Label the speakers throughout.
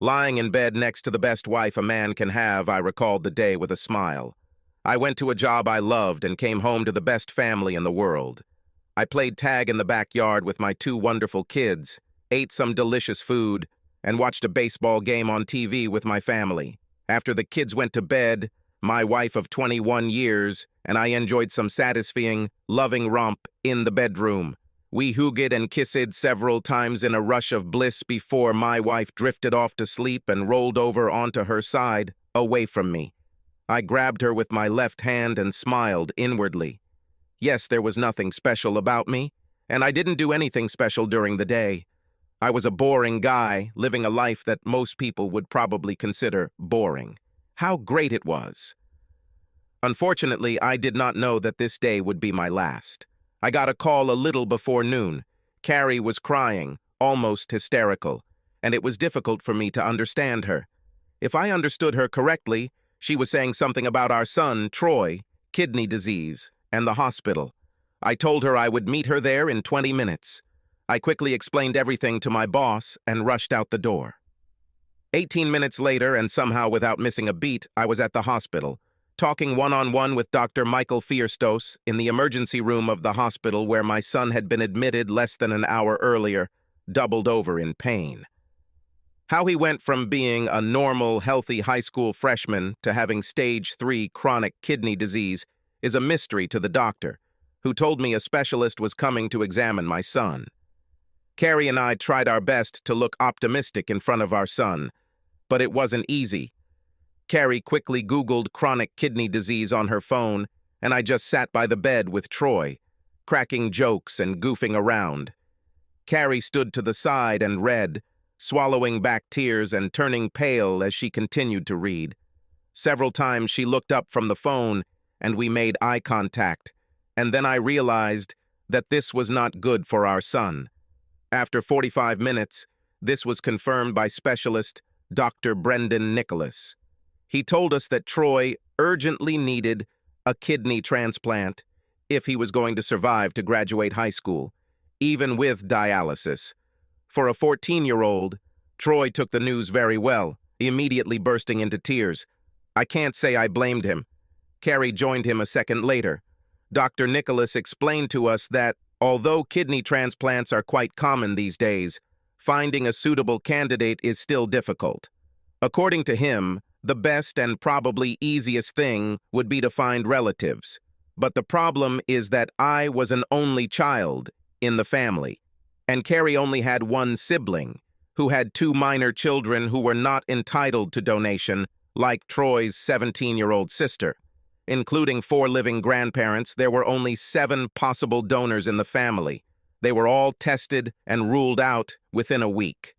Speaker 1: Lying in bed next to the best wife a man can have, I recalled the day with a smile. I went to a job I loved and came home to the best family in the world. I played tag in the backyard with my two wonderful kids, ate some delicious food, and watched a baseball game on TV with my family. After the kids went to bed, my wife of 21 years and I enjoyed some satisfying, loving romp in the bedroom. We hoogged and kissed several times in a rush of bliss before my wife drifted off to sleep and rolled over onto her side, away from me. I grabbed her with my left hand and smiled inwardly. Yes, there was nothing special about me, and I didn't do anything special during the day. I was a boring guy, living a life that most people would probably consider boring. How great it was! Unfortunately, I did not know that this day would be my last. I got a call a little before noon. Carrie was crying, almost hysterical, and it was difficult for me to understand her. If I understood her correctly, she was saying something about our son, Troy, kidney disease, and the hospital. I told her I would meet her there in 20 minutes. I quickly explained everything to my boss and rushed out the door. 18 minutes later, and somehow without missing a beat, I was at the hospital, talking one-on-one with Dr. Michael Fierstos in the emergency room of the hospital where my son had been admitted less than an hour earlier, doubled over in pain. How he went from being a normal, healthy high school freshman to having stage 3 chronic kidney disease is a mystery to the doctor, who told me a specialist was coming to examine my son. Carrie and I tried our best to look optimistic in front of our son, but it wasn't easy. Carrie quickly Googled chronic kidney disease on her phone, and I just sat by the bed with Troy, cracking jokes and goofing around. Carrie stood to the side and read, swallowing back tears and turning pale as she continued to read. Several times she looked up from the phone, and we made eye contact, and then I realized that this was not good for our son. After 45 minutes, this was confirmed by specialist Dr. Brendan Nicholas. He told us that Troy urgently needed a kidney transplant if he was going to survive to graduate high school, even with dialysis. For a 14-year-old, Troy took the news very well, immediately bursting into tears. I can't say I blamed him. Carrie joined him a second later. Dr. Nicholas explained to us that, although kidney transplants are quite common these days, finding a suitable candidate is still difficult. According to him, the best and probably easiest thing would be to find relatives. But the problem is that I was an only child in the family, and Carrie only had one sibling, who had 2 minor children who were not entitled to donation, like Troy's 17-year-old sister. Including 4 living grandparents, there were only 7 possible donors in the family. They were all tested and ruled out within a week.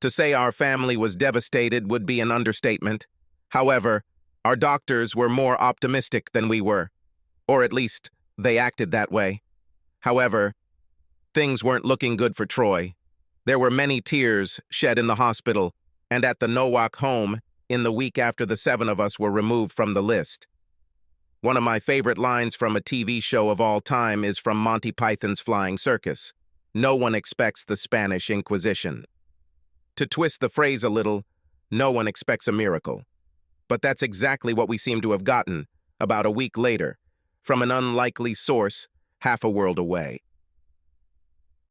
Speaker 1: To say our family was devastated would be an understatement. However, our doctors were more optimistic than we were, or at least they acted that way. However, things weren't looking good for Troy. There were many tears shed in the hospital and at the Nowak home in the week after the 7 of us were removed from the list. One of my favorite lines from a TV show of all time is from Monty Python's Flying Circus. No one expects the Spanish Inquisition. To twist the phrase a little, no one expects a miracle. But that's exactly what we seem to have gotten, about a week later, from an unlikely source half a world away.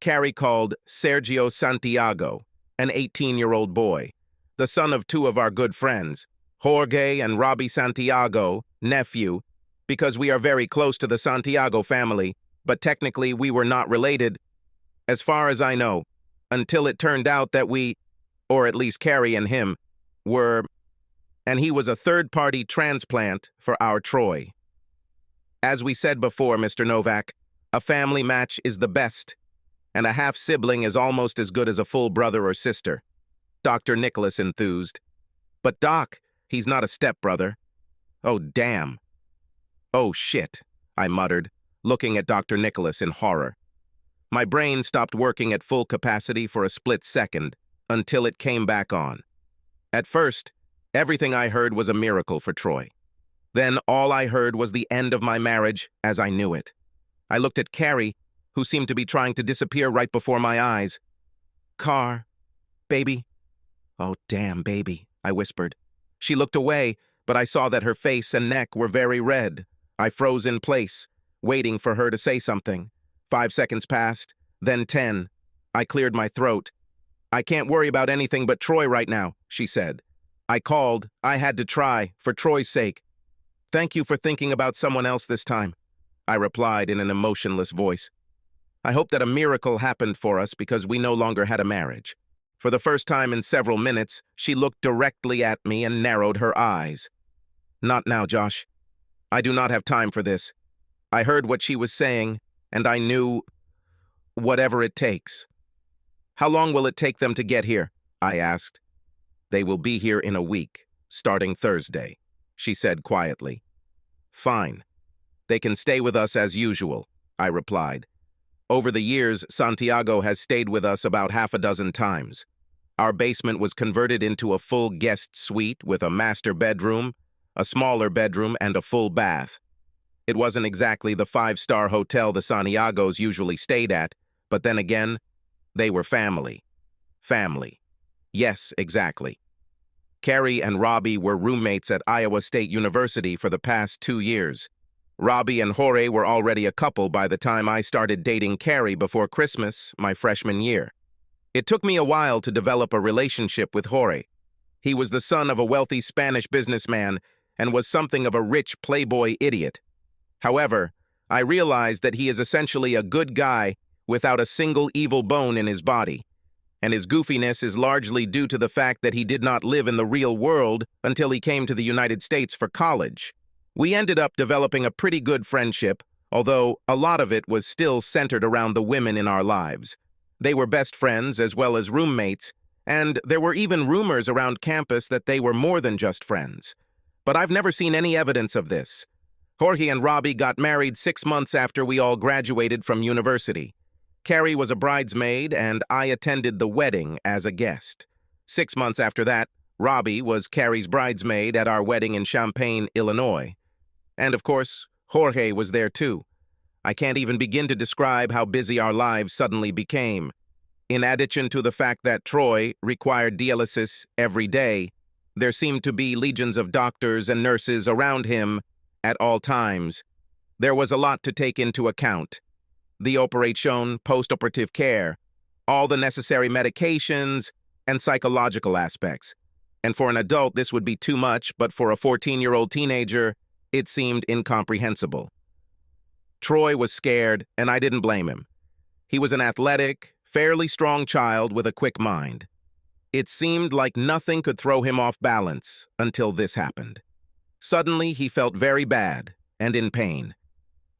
Speaker 1: Carrie called Sergio Santiago, an 18-year-old boy, the son of 2 of our good friends, Jorge and Robbie Santiago, nephew, because we are very close to the Santiago family, but technically we were not related, as far as I know, until it turned out that we, or at least Carrie and him, were, and he was a third-party transplant for our Troy. As we said before, Mr. Novak, a family match is the best, and a half-sibling is almost as good as a full brother or sister. Dr. Nicholas enthused. But Doc, he's not a stepbrother. Oh, damn. Oh, shit, I muttered, looking at Dr. Nicholas in horror. My brain stopped working at full capacity for a split second, until it came back on. At first, everything I heard was a miracle for Troy. Then all I heard was the end of my marriage as I knew it. I looked at Carrie, who seemed to be trying to disappear right before my eyes. Car, baby, "Oh, damn, baby," I whispered. She looked away, but I saw that her face and neck were very red. I froze in place, waiting for her to say something. 5 seconds passed, then 10. I cleared my throat. "I can't worry about anything but Troy right now," she said. I called. I had to try, for Troy's sake. "Thank you for thinking about someone else this time," I replied in an emotionless voice. I hope that a miracle happened for us because we no longer had a marriage. For the first time in several minutes, she looked directly at me and narrowed her eyes. "Not now, Josh. I do not have time for this." I heard what she was saying, and I knew whatever it takes. "How long will it take them to get here?" I asked. "They will be here in a week, starting Thursday," she said quietly. "Fine. They can stay with us as usual," I replied. Over the years, Santiago has stayed with us about half a dozen times. Our basement was converted into a full guest suite with a master bedroom, a smaller bedroom, and a full bath. It wasn't exactly the 5-star hotel the Santiagos usually stayed at, but then again, they were family. Family. Yes, exactly. Carrie and Robbie were roommates at Iowa State University for the past 2 years. Robbie and Jorge were already a couple by the time I started dating Carrie before Christmas, my freshman year. It took me a while to develop a relationship with Jorge. He was the son of a wealthy Spanish businessman and was something of a rich playboy idiot. However, I realized that he is essentially a good guy without a single evil bone in his body, and his goofiness is largely due to the fact that he did not live in the real world until he came to the United States for college. We ended up developing a pretty good friendship, although a lot of it was still centered around the women in our lives. They were best friends as well as roommates, and there were even rumors around campus that they were more than just friends. But I've never seen any evidence of this. Jorge and Robbie got married 6 months after we all graduated from university. Carrie was a bridesmaid, and I attended the wedding as a guest. 6 months after that, Robbie was Carrie's bridesmaid at our wedding in Champaign, Illinois. And of course, Jorge was there too. I can't even begin to describe how busy our lives suddenly became. In addition to the fact that Troy required dialysis every day, there seemed to be legions of doctors and nurses around him at all times. There was a lot to take into account. The operation, post-operative care, all the necessary medications, and psychological aspects. And for an adult, this would be too much, but for a 14-year-old teenager, it seemed incomprehensible. Troy was scared, and I didn't blame him. He was an athletic, fairly strong child with a quick mind. It seemed like nothing could throw him off balance until this happened. Suddenly, he felt very bad and in pain.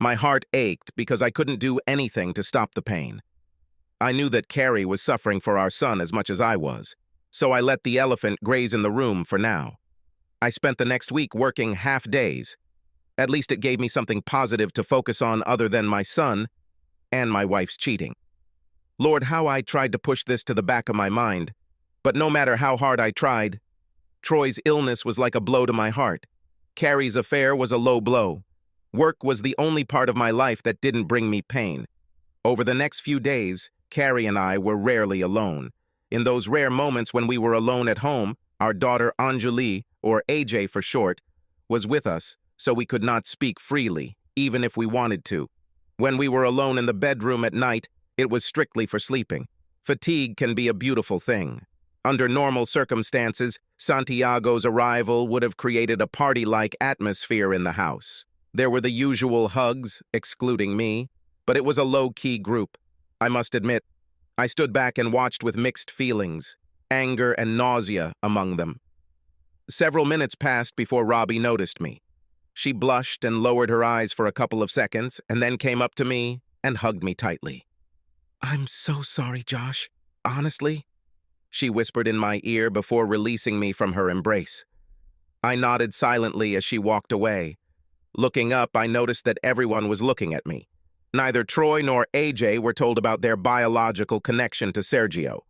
Speaker 1: My heart ached because I couldn't do anything to stop the pain. I knew that Carrie was suffering for our son as much as I was, so I let the elephant graze in the room for now. I spent the next week working half days. At least it gave me something positive to focus on other than my son and my wife's cheating. Lord, how I tried to push this to the back of my mind, but no matter how hard I tried, Troy's illness was like a blow to my heart. Carrie's affair was a low blow. Work was the only part of my life that didn't bring me pain. Over the next few days, Carrie and I were rarely alone. In those rare moments when we were alone at home, our daughter Anjali, or AJ for short, was with us, so we could not speak freely, even if we wanted to. When we were alone in the bedroom at night, it was strictly for sleeping. Fatigue can be a beautiful thing. Under normal circumstances, Santiago's arrival would have created a party-like atmosphere in the house. There were the usual hugs, excluding me, but it was a low-key group. I must admit, I stood back and watched with mixed feelings, anger and nausea among them. Several minutes passed before Robbie noticed me. She blushed and lowered her eyes for a couple of seconds, and then came up to me and hugged me tightly. "I'm so sorry, Josh. Honestly," she whispered in my ear before releasing me from her embrace. I nodded silently as she walked away. Looking up, I noticed that everyone was looking at me. Neither Troy nor AJ were told about their biological connection to Sergio.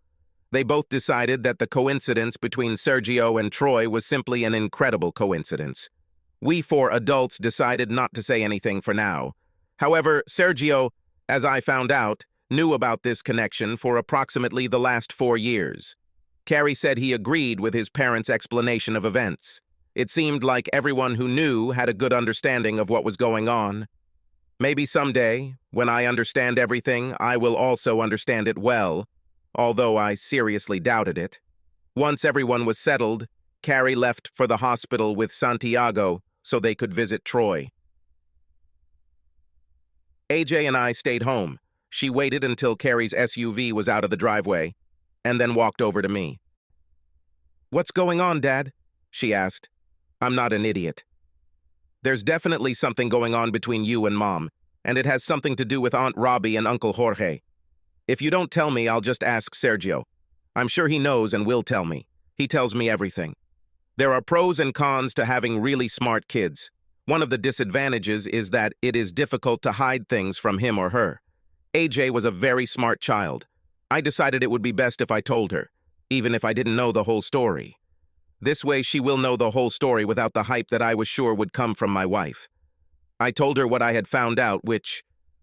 Speaker 1: They both decided that the coincidence between Sergio and Troy was simply an incredible coincidence. We 4 adults decided not to say anything for now. However, Sergio, as I found out, knew about this connection for approximately the last 4 years. Carrie said he agreed with his parents' explanation of events. It seemed like everyone who knew had a good understanding of what was going on. Maybe someday, when I understand everything, I will also understand it well, although I seriously doubted it. Once everyone was settled, Carrie left for the hospital with Santiago so they could visit Troy. AJ and I stayed home. She waited until Carrie's SUV was out of the driveway, and then walked over to me. "What's going on, Dad?" she asked. I'm not an idiot. "There's definitely something going on between you and Mom, and it has something to do with Aunt Robbie and Uncle Jorge. If you don't tell me, I'll just ask Sergio. I'm sure he knows and will tell me. He tells me everything. There are pros and cons to having really smart kids. One of the disadvantages is that it is difficult to hide things from him or her. AJ was a very smart child. I decided it would be best if I told her, even if I didn't know the whole story. This way she will know the whole story without the hype that I was sure would come from my wife. I told her what I had found out, which,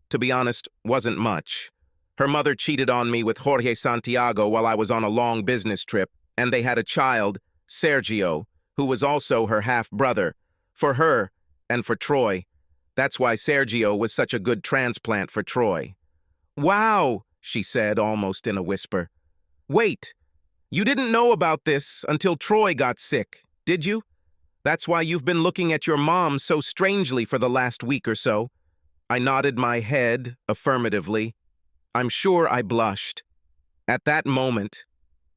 Speaker 1: to be honest, wasn't much. Her mother cheated on me with Jorge Santiago while I was on a long business trip, and they had a child, Sergio, who was also her half-brother. For her, and for Troy. That's why Sergio was such a good transplant for Troy. "Wow," she said, almost in a whisper. "Wait, you didn't know about this until Troy got sick, did you? That's why you've been looking at your mom so strangely for the last week or so." I nodded my head affirmatively. I'm sure I blushed. At that moment,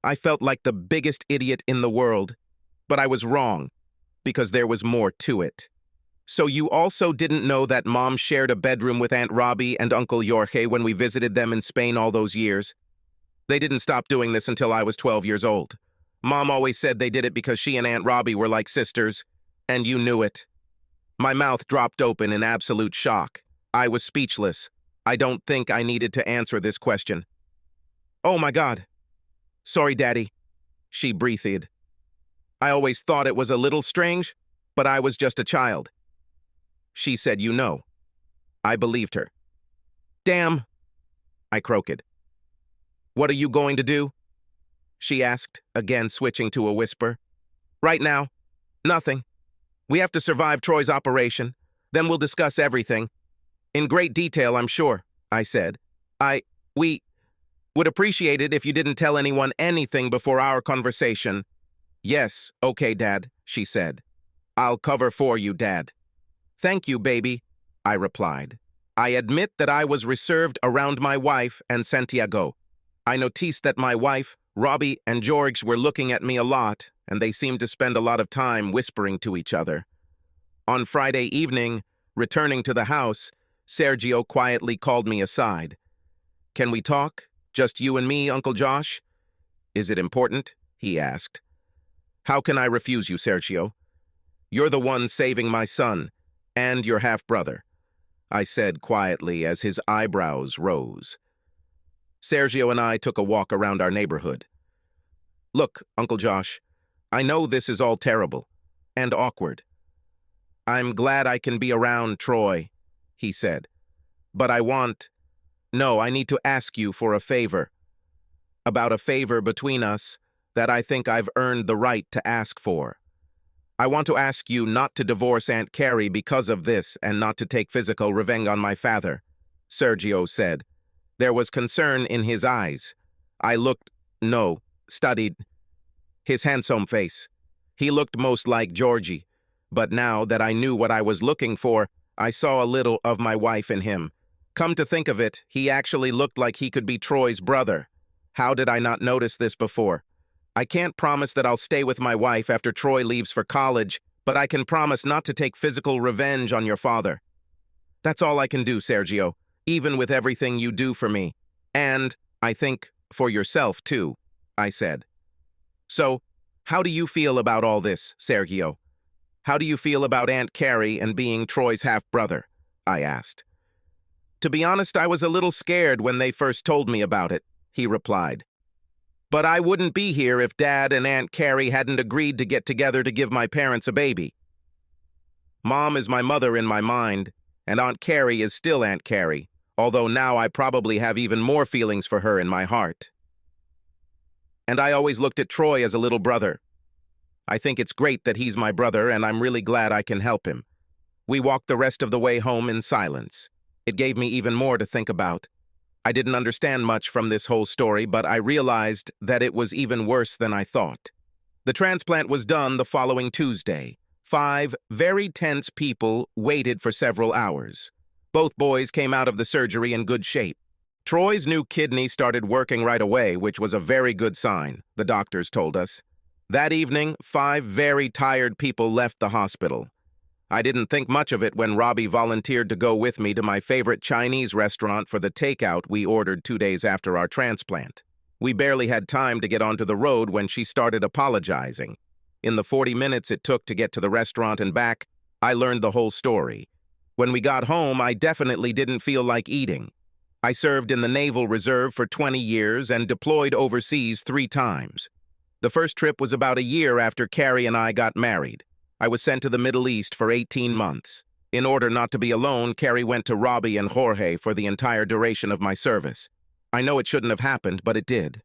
Speaker 1: I felt like the biggest idiot in the world, but I was wrong, because there was more to it. "So you also didn't know that Mom shared a bedroom with Aunt Robbie and Uncle Jorge when we visited them in Spain all those years? They didn't stop doing this until I was 12 years old. Mom always said they did it because she and Aunt Robbie were like sisters, and you knew it." My mouth dropped open in absolute shock. I was speechless. I don't think I needed to answer this question. "Oh my God. Sorry, Daddy," she breathed. "I always thought it was a little strange, but I was just a child." She said, "You know." I believed her. "Damn," I croaked. "What are you going to do?" she asked, again switching to a whisper. "Right now, nothing. We have to survive Troy's operation. Then we'll discuss everything. In great detail, I'm sure," I said. We would appreciate it if you didn't tell anyone anything before our conversation." "Yes, okay, Dad," she said. "I'll cover for you, Dad." "Thank you, baby," I replied. I admit that I was reserved around my wife and Santiago. I noticed that my wife, Robbie, and George were looking at me a lot, and they seemed to spend a lot of time whispering to each other. On Friday evening, returning to the house, Sergio quietly called me aside. "Can we talk? Just you and me, Uncle Josh?" "Is it important?" he asked. "How can I refuse you, Sergio? You're the one saving my son, and your half-brother," I said quietly as his eyebrows rose. Sergio and I took a walk around our neighborhood. "Look, Uncle Josh, I know this is all terrible and awkward. I'm glad I can be around Troy," he said. "But I need to ask you for a favor. About a favor between us that I think I've earned the right to ask for. I want to ask you not to divorce Aunt Carrie because of this and not to take physical revenge on my father," Sergio said. There was concern in his eyes. I studied his handsome face. He looked most like Georgie, but now that I knew what I was looking for, I saw a little of my wife in him. Come to think of it, he actually looked like he could be Troy's brother. How did I not notice this before? I can't promise that I'll stay with my wife after Troy leaves for college, but I can promise not to take physical revenge on your father. That's all I can do, Sergio, even with everything you do for me. And, I think, for yourself, too," I said. "So, how do you feel about all this, Sergio? How do you feel about Aunt Carrie and being Troy's half-brother?" I asked. "To be honest, I was a little scared when they first told me about it," he replied. "But I wouldn't be here if Dad and Aunt Carrie hadn't agreed to get together to give my parents a baby. Mom is my mother in my mind, and Aunt Carrie is still Aunt Carrie, although now I probably have even more feelings for her in my heart." And I always looked at Troy as a little brother. I think it's great that he's my brother, and I'm really glad I can help him. We walked the rest of the way home in silence. It gave me even more to think about. I didn't understand much from this whole story, but I realized that it was even worse than I thought. The transplant was done the following Tuesday. 5 very tense people waited for several hours. Both boys came out of the surgery in good shape. Troy's new kidney started working right away, which was a very good sign, the doctors told us. That evening, 5 very tired people left the hospital. I didn't think much of it when Robbie volunteered to go with me to my favorite Chinese restaurant for the takeout we ordered 2 days after our transplant. We barely had time to get onto the road when she started apologizing. In the 40 minutes it took to get to the restaurant and back, I learned the whole story. When we got home, I definitely didn't feel like eating. I served in the Naval Reserve for 20 years and deployed overseas 3 times. The first trip was about a year after Carrie and I got married. I was sent to the Middle East for 18 months. In order not to be alone, Carrie went to Robbie and Jorge for the entire duration of my service. I know it shouldn't have happened, but it did.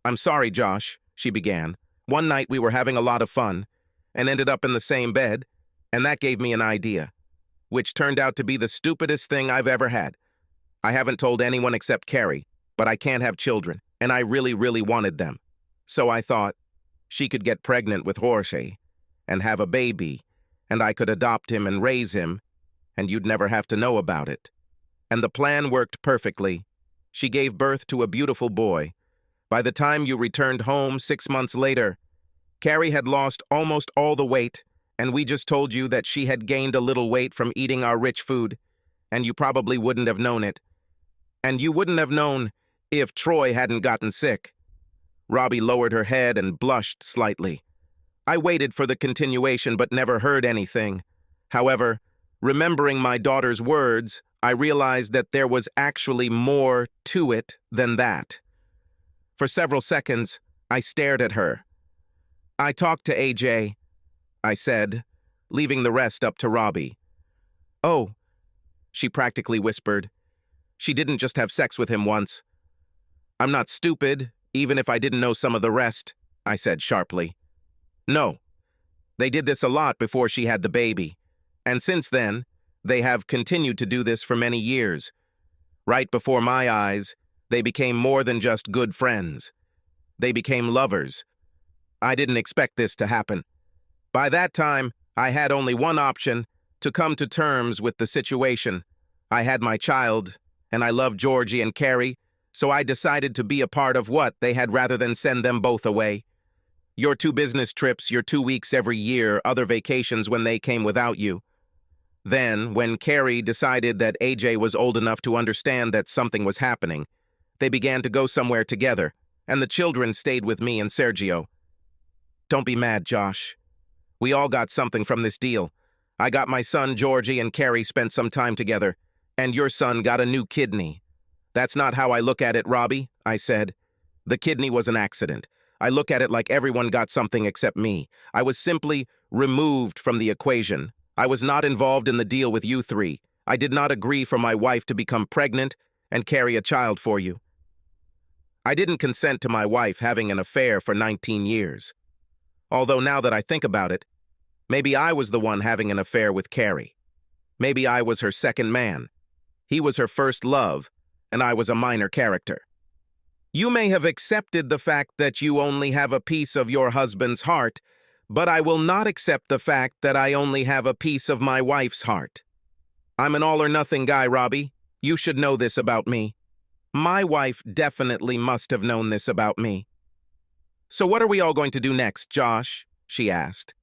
Speaker 1: "I'm sorry, Josh," she began. "One night we were having a lot of fun and ended up in the same bed, and that gave me an idea, which turned out to be the stupidest thing I've ever had. I haven't told anyone except Carrie, but I can't have children, and I really, really wanted them. So I thought she could get pregnant with Jorge and have a baby, and I could adopt him and raise him, and you'd never have to know about it. And the plan worked perfectly. She gave birth to a beautiful boy. By the time you returned home 6 months later, Carrie had lost almost all the weight, and we just told you that she had gained a little weight from eating our rich food, and you probably wouldn't have known it. And you wouldn't have known if Troy hadn't gotten sick." Robbie lowered her head and blushed slightly. I waited for the continuation but never heard anything. However, remembering my daughter's words, I realized that there was actually more to it than that. For several seconds, I stared at her. "I talked to AJ," I said, leaving the rest up to Robbie. "Oh," she practically whispered. "She didn't just have sex with him once." "I'm not stupid, even if I didn't know some of the rest," I said sharply. "No, they did this a lot before she had the baby, and since then, they have continued to do this for many years. Right before my eyes, they became more than just good friends. They became lovers. I didn't expect this to happen. By that time, I had only one option: to come to terms with the situation. I had my child, and I loved Georgie and Carrie, so I decided to be a part of what they had rather than send them both away. Your 2 business trips, your 2 weeks every year, other vacations when they came without you. Then, when Carrie decided that AJ was old enough to understand that something was happening, they began to go somewhere together, and the children stayed with me and Sergio. Don't be mad, Josh. We all got something from this deal. I got my son Georgie, and Carrie spent some time together, and your son got a new kidney. That's not how I look at it, Robbie," I said. "The kidney was an accident. I look at it like everyone got something except me. I was simply removed from the equation. I was not involved in the deal with you 3. I did not agree for my wife to become pregnant and carry a child for you. I didn't consent to my wife having an affair for 19 years. Although now that I think about it, maybe I was the one having an affair with Carrie. Maybe I was her second man. He was her first love, and I was a minor character. You may have accepted the fact that you only have a piece of your husband's heart, but I will not accept the fact that I only have a piece of my wife's heart. I'm an all-or-nothing guy, Robbie. You should know this about me. My wife definitely must have known this about me." "So what are we all going to do next, Josh?" she asked.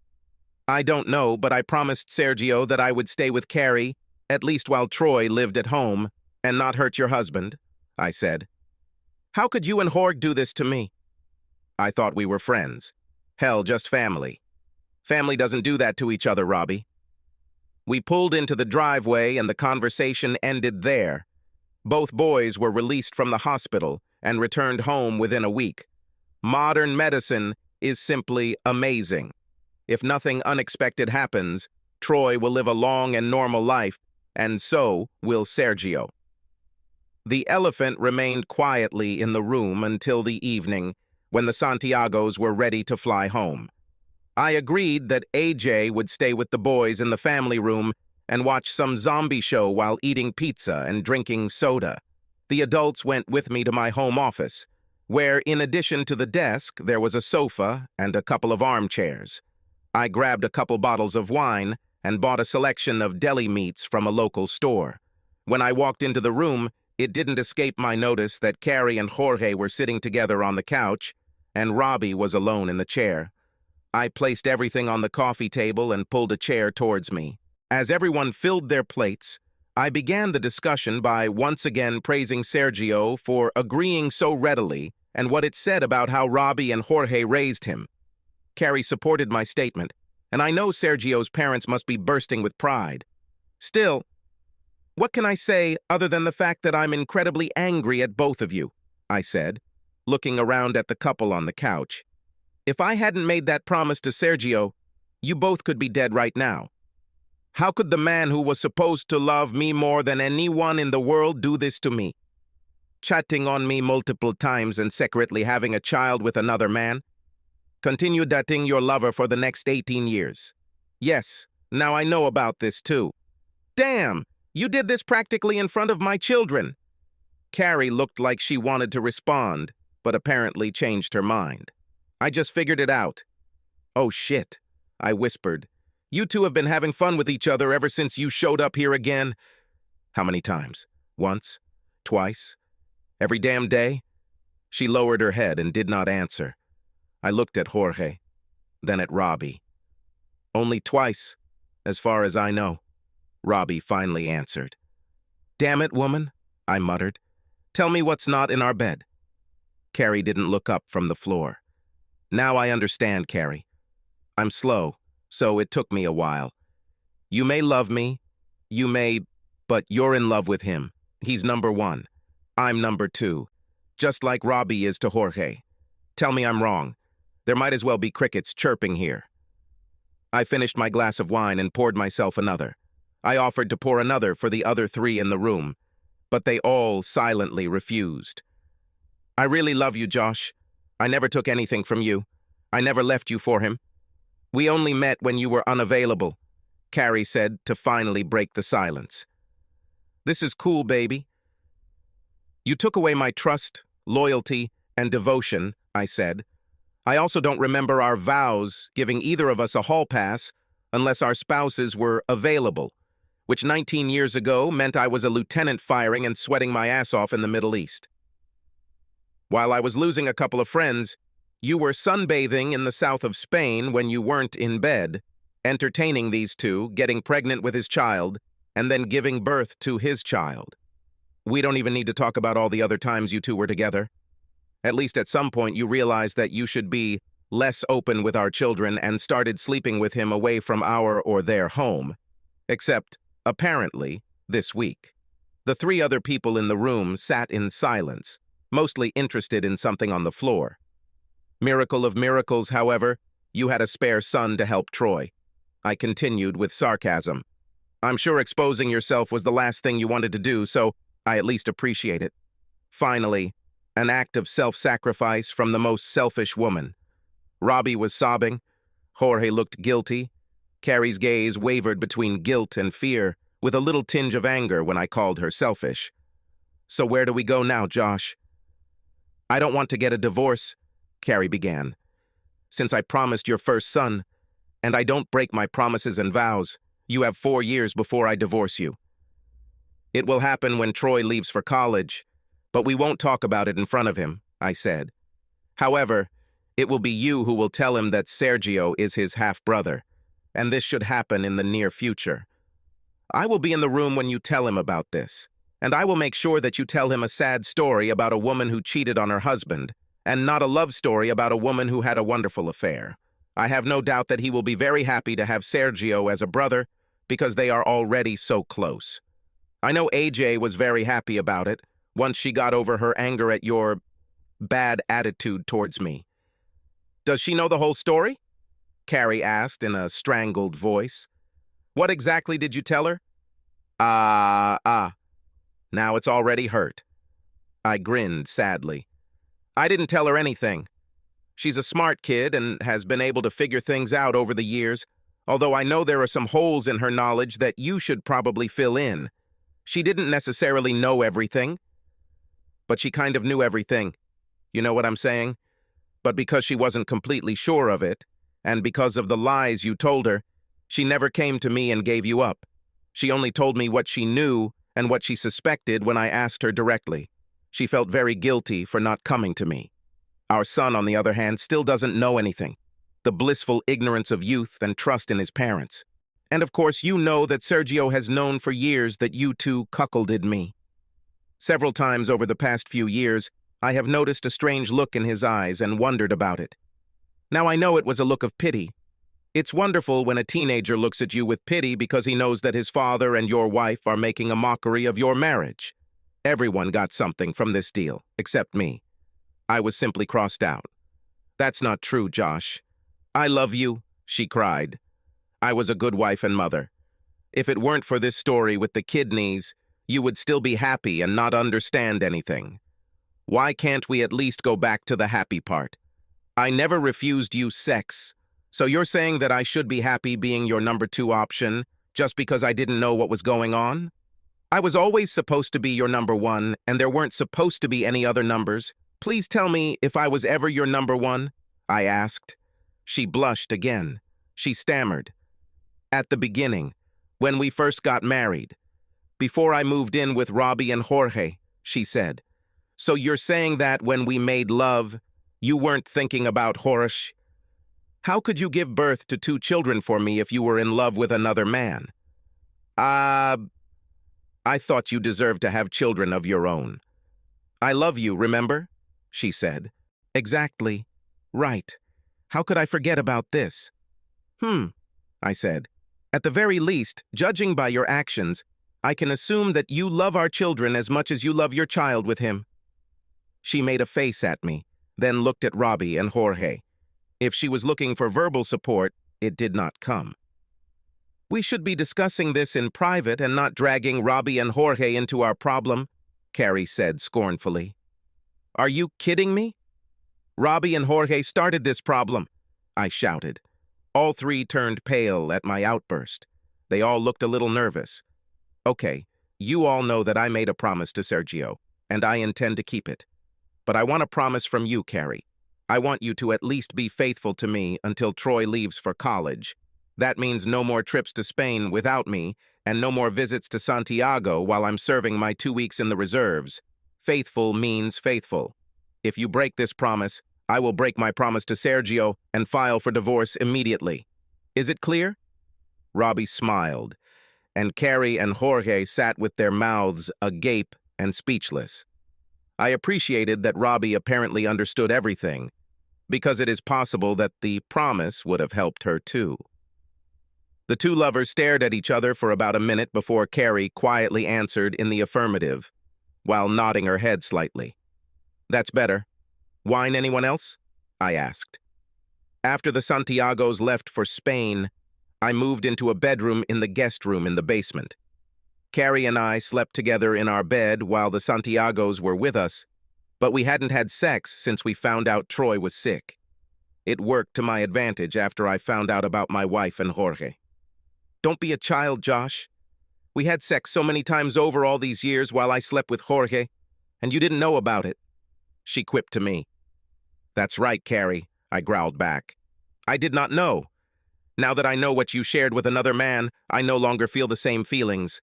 Speaker 1: "I don't know, but I promised Sergio that I would stay with Carrie, at least while Troy lived at home, and not hurt your husband," I said. "How could you and Jorg do this to me?" "I thought we were friends. Hell, just family. Family doesn't do that to each other, Robbie." We pulled into the driveway and the conversation ended there. Both boys were released from the hospital and returned home within a week. Modern medicine is simply amazing. If nothing unexpected happens, Troy will live a long and normal life, and so will Sergio. The elephant remained quietly in the room until the evening, when the Santiagos were ready to fly home. I agreed that AJ would stay with the boys in the family room and watch some zombie show while eating pizza and drinking soda. The adults went with me to my home office, where in addition to the desk, there was a sofa and a couple of armchairs. I grabbed a couple bottles of wine and bought a selection of deli meats from a local store. When I walked into the room, it didn't escape my notice that Carrie and Jorge were sitting together on the couch, and Robbie was alone in the chair. I placed everything on the coffee table and pulled a chair towards me. As everyone filled their plates, I began the discussion by once again praising Sergio for agreeing so readily and what it said about how Robbie and Jorge raised him. Carrie supported my statement, and I know Sergio's parents must be bursting with pride. Still, what can I say other than the fact that I'm incredibly angry at both of you? I said, looking around at the couple on the couch. If I hadn't made that promise to Sergio, you both could be dead right now. How could the man who was supposed to love me more than anyone in the world do this to me? Chatting on me multiple times and secretly having a child with another man? Continue dating your lover for the next 18 years. Yes, now I know about this too. Damn, you did this practically in front of my children. Carrie looked like she wanted to respond, but apparently changed her mind. I just figured it out. Oh shit, I whispered. You two have been having fun with each other ever since you showed up here again. How many times? Once? Twice? Every damn day? She lowered her head and did not answer. I looked at Jorge, then at Robbie. Only twice, as far as I know, Robbie finally answered. Damn it, woman, I muttered. Tell me what's not in our bed. Carrie didn't look up from the floor. Now I understand, Carrie. I'm slow, so it took me a while. You may love me, but you're in love with him. He's number one. I'm number two. Just like Robbie is to Jorge. Tell me I'm wrong. There might as well be crickets chirping here. I finished my glass of wine and poured myself another. I offered to pour another for the other three in the room, but they all silently refused. I really love you, Josh. I never took anything from you. I never left you for him. We only met when you were unavailable, Carrie said to finally break the silence. This is cool, baby. You took away my trust, loyalty, and devotion, I said. I also don't remember our vows giving either of us a hall pass unless our spouses were available, which 19 years ago meant I was a lieutenant firing and sweating my ass off in the Middle East. While I was losing a couple of friends, you were sunbathing in the south of Spain when you weren't in bed, entertaining these two, getting pregnant with his child, and then giving birth to his child. We don't even need to talk about all the other times you two were together. At least at some point you realized that you should be less open with our children and started sleeping with him away from our or their home. Except, apparently, this week. The three other people in the room sat in silence, mostly interested in something on the floor. Miracle of miracles, however, you had a spare son to help Troy. I continued with sarcasm. I'm sure exposing yourself was the last thing you wanted to do, so I at least appreciate it. Finally, an act of self-sacrifice from the most selfish woman. Robbie was sobbing. Jorge looked guilty. Carrie's gaze wavered between guilt and fear, with a little tinge of anger when I called her selfish. So where do we go now, Josh? I don't want to get a divorce, Carrie began. Since I promised your first son, and I don't break my promises and vows, you have 4 years before I divorce you. It will happen when Troy leaves for college, but we won't talk about it in front of him, I said. However, it will be you who will tell him that Sergio is his half-brother, and this should happen in the near future. I will be in the room when you tell him about this, and I will make sure that you tell him a sad story about a woman who cheated on her husband, and not a love story about a woman who had a wonderful affair. I have no doubt that he will be very happy to have Sergio as a brother, because they are already so close. I know AJ was very happy about it, once she got over her anger at your bad attitude towards me. Does she know the whole story? Carrie asked in a strangled voice. What exactly did you tell her? Now it's already hurt. I grinned sadly. I didn't tell her anything. She's a smart kid and has been able to figure things out over the years, although I know there are some holes in her knowledge that you should probably fill in. She didn't necessarily know everything, but she kind of knew everything. You know what I'm saying? But because she wasn't completely sure of it, and because of the lies you told her, she never came to me and gave you up. She only told me what she knew and what she suspected when I asked her directly. She felt very guilty for not coming to me. Our son, on the other hand, still doesn't know anything. The blissful ignorance of youth and trust in his parents. And of course, you know that Sergio has known for years that you two cuckolded me. Several times over the past few years, I have noticed a strange look in his eyes and wondered about it. Now I know it was a look of pity. It's wonderful when a teenager looks at you with pity because he knows that his father and your wife are making a mockery of your marriage. Everyone got something from this deal, except me. I was simply crossed out. That's not true, Josh. I love you, she cried. I was a good wife and mother. If it weren't for this story with the kidneys, you would still be happy and not understand anything. Why can't we at least go back to the happy part? I never refused you sex. So you're saying that I should be happy being your number 2 option just because I didn't know what was going on? I was always supposed to be your number 1, and there weren't supposed to be any other numbers. Please tell me if I was ever your number 1, I asked. She blushed again. She stammered. At the beginning, when we first got married. Before I moved in with Robbie and Jorge, she said. So you're saying that when we made love, you weren't thinking about Jorge? How could you give birth to 2 children for me if you were in love with another man? I thought you deserved to have children of your own. I love you, remember? She said. Exactly. Right. How could I forget about this? I said. At the very least, judging by your actions, I can assume that you love our children as much as you love your child with him. She made a face at me, then looked at Robbie and Jorge. If she was looking for verbal support, it did not come. We should be discussing this in private and not dragging Robbie and Jorge into our problem, Carrie said scornfully. Are you kidding me? Robbie and Jorge started this problem, I shouted. All 3 turned pale at my outburst. They all looked a little nervous. Okay, you all know that I made a promise to Sergio, and I intend to keep it. But I want a promise from you, Carrie. I want you to at least be faithful to me until Troy leaves for college. That means no more trips to Spain without me, and no more visits to Santiago while I'm serving my 2 weeks in the reserves. Faithful means faithful. If you break this promise, I will break my promise to Sergio and file for divorce immediately. Is it clear? Robbie smiled, and Carrie and Jorge sat with their mouths agape and speechless. I appreciated that Robbie apparently understood everything, because it is possible that the promise would have helped her too. The 2 lovers stared at each other for about a minute before Carrie quietly answered in the affirmative, while nodding her head slightly. That's better. Wine anyone else? I asked. After the Santiagos left for Spain, I moved into a bedroom in the guest room in the basement. Carrie and I slept together in our bed while the Santiagos were with us, but we hadn't had sex since we found out Troy was sick. It worked to my advantage after I found out about my wife and Jorge. Don't be a child, Josh. We had sex so many times over all these years while I slept with Jorge, and you didn't know about it. She quipped to me. That's right, Carrie, I growled back. I did not know. Now that I know what you shared with another man, I no longer feel the same feelings.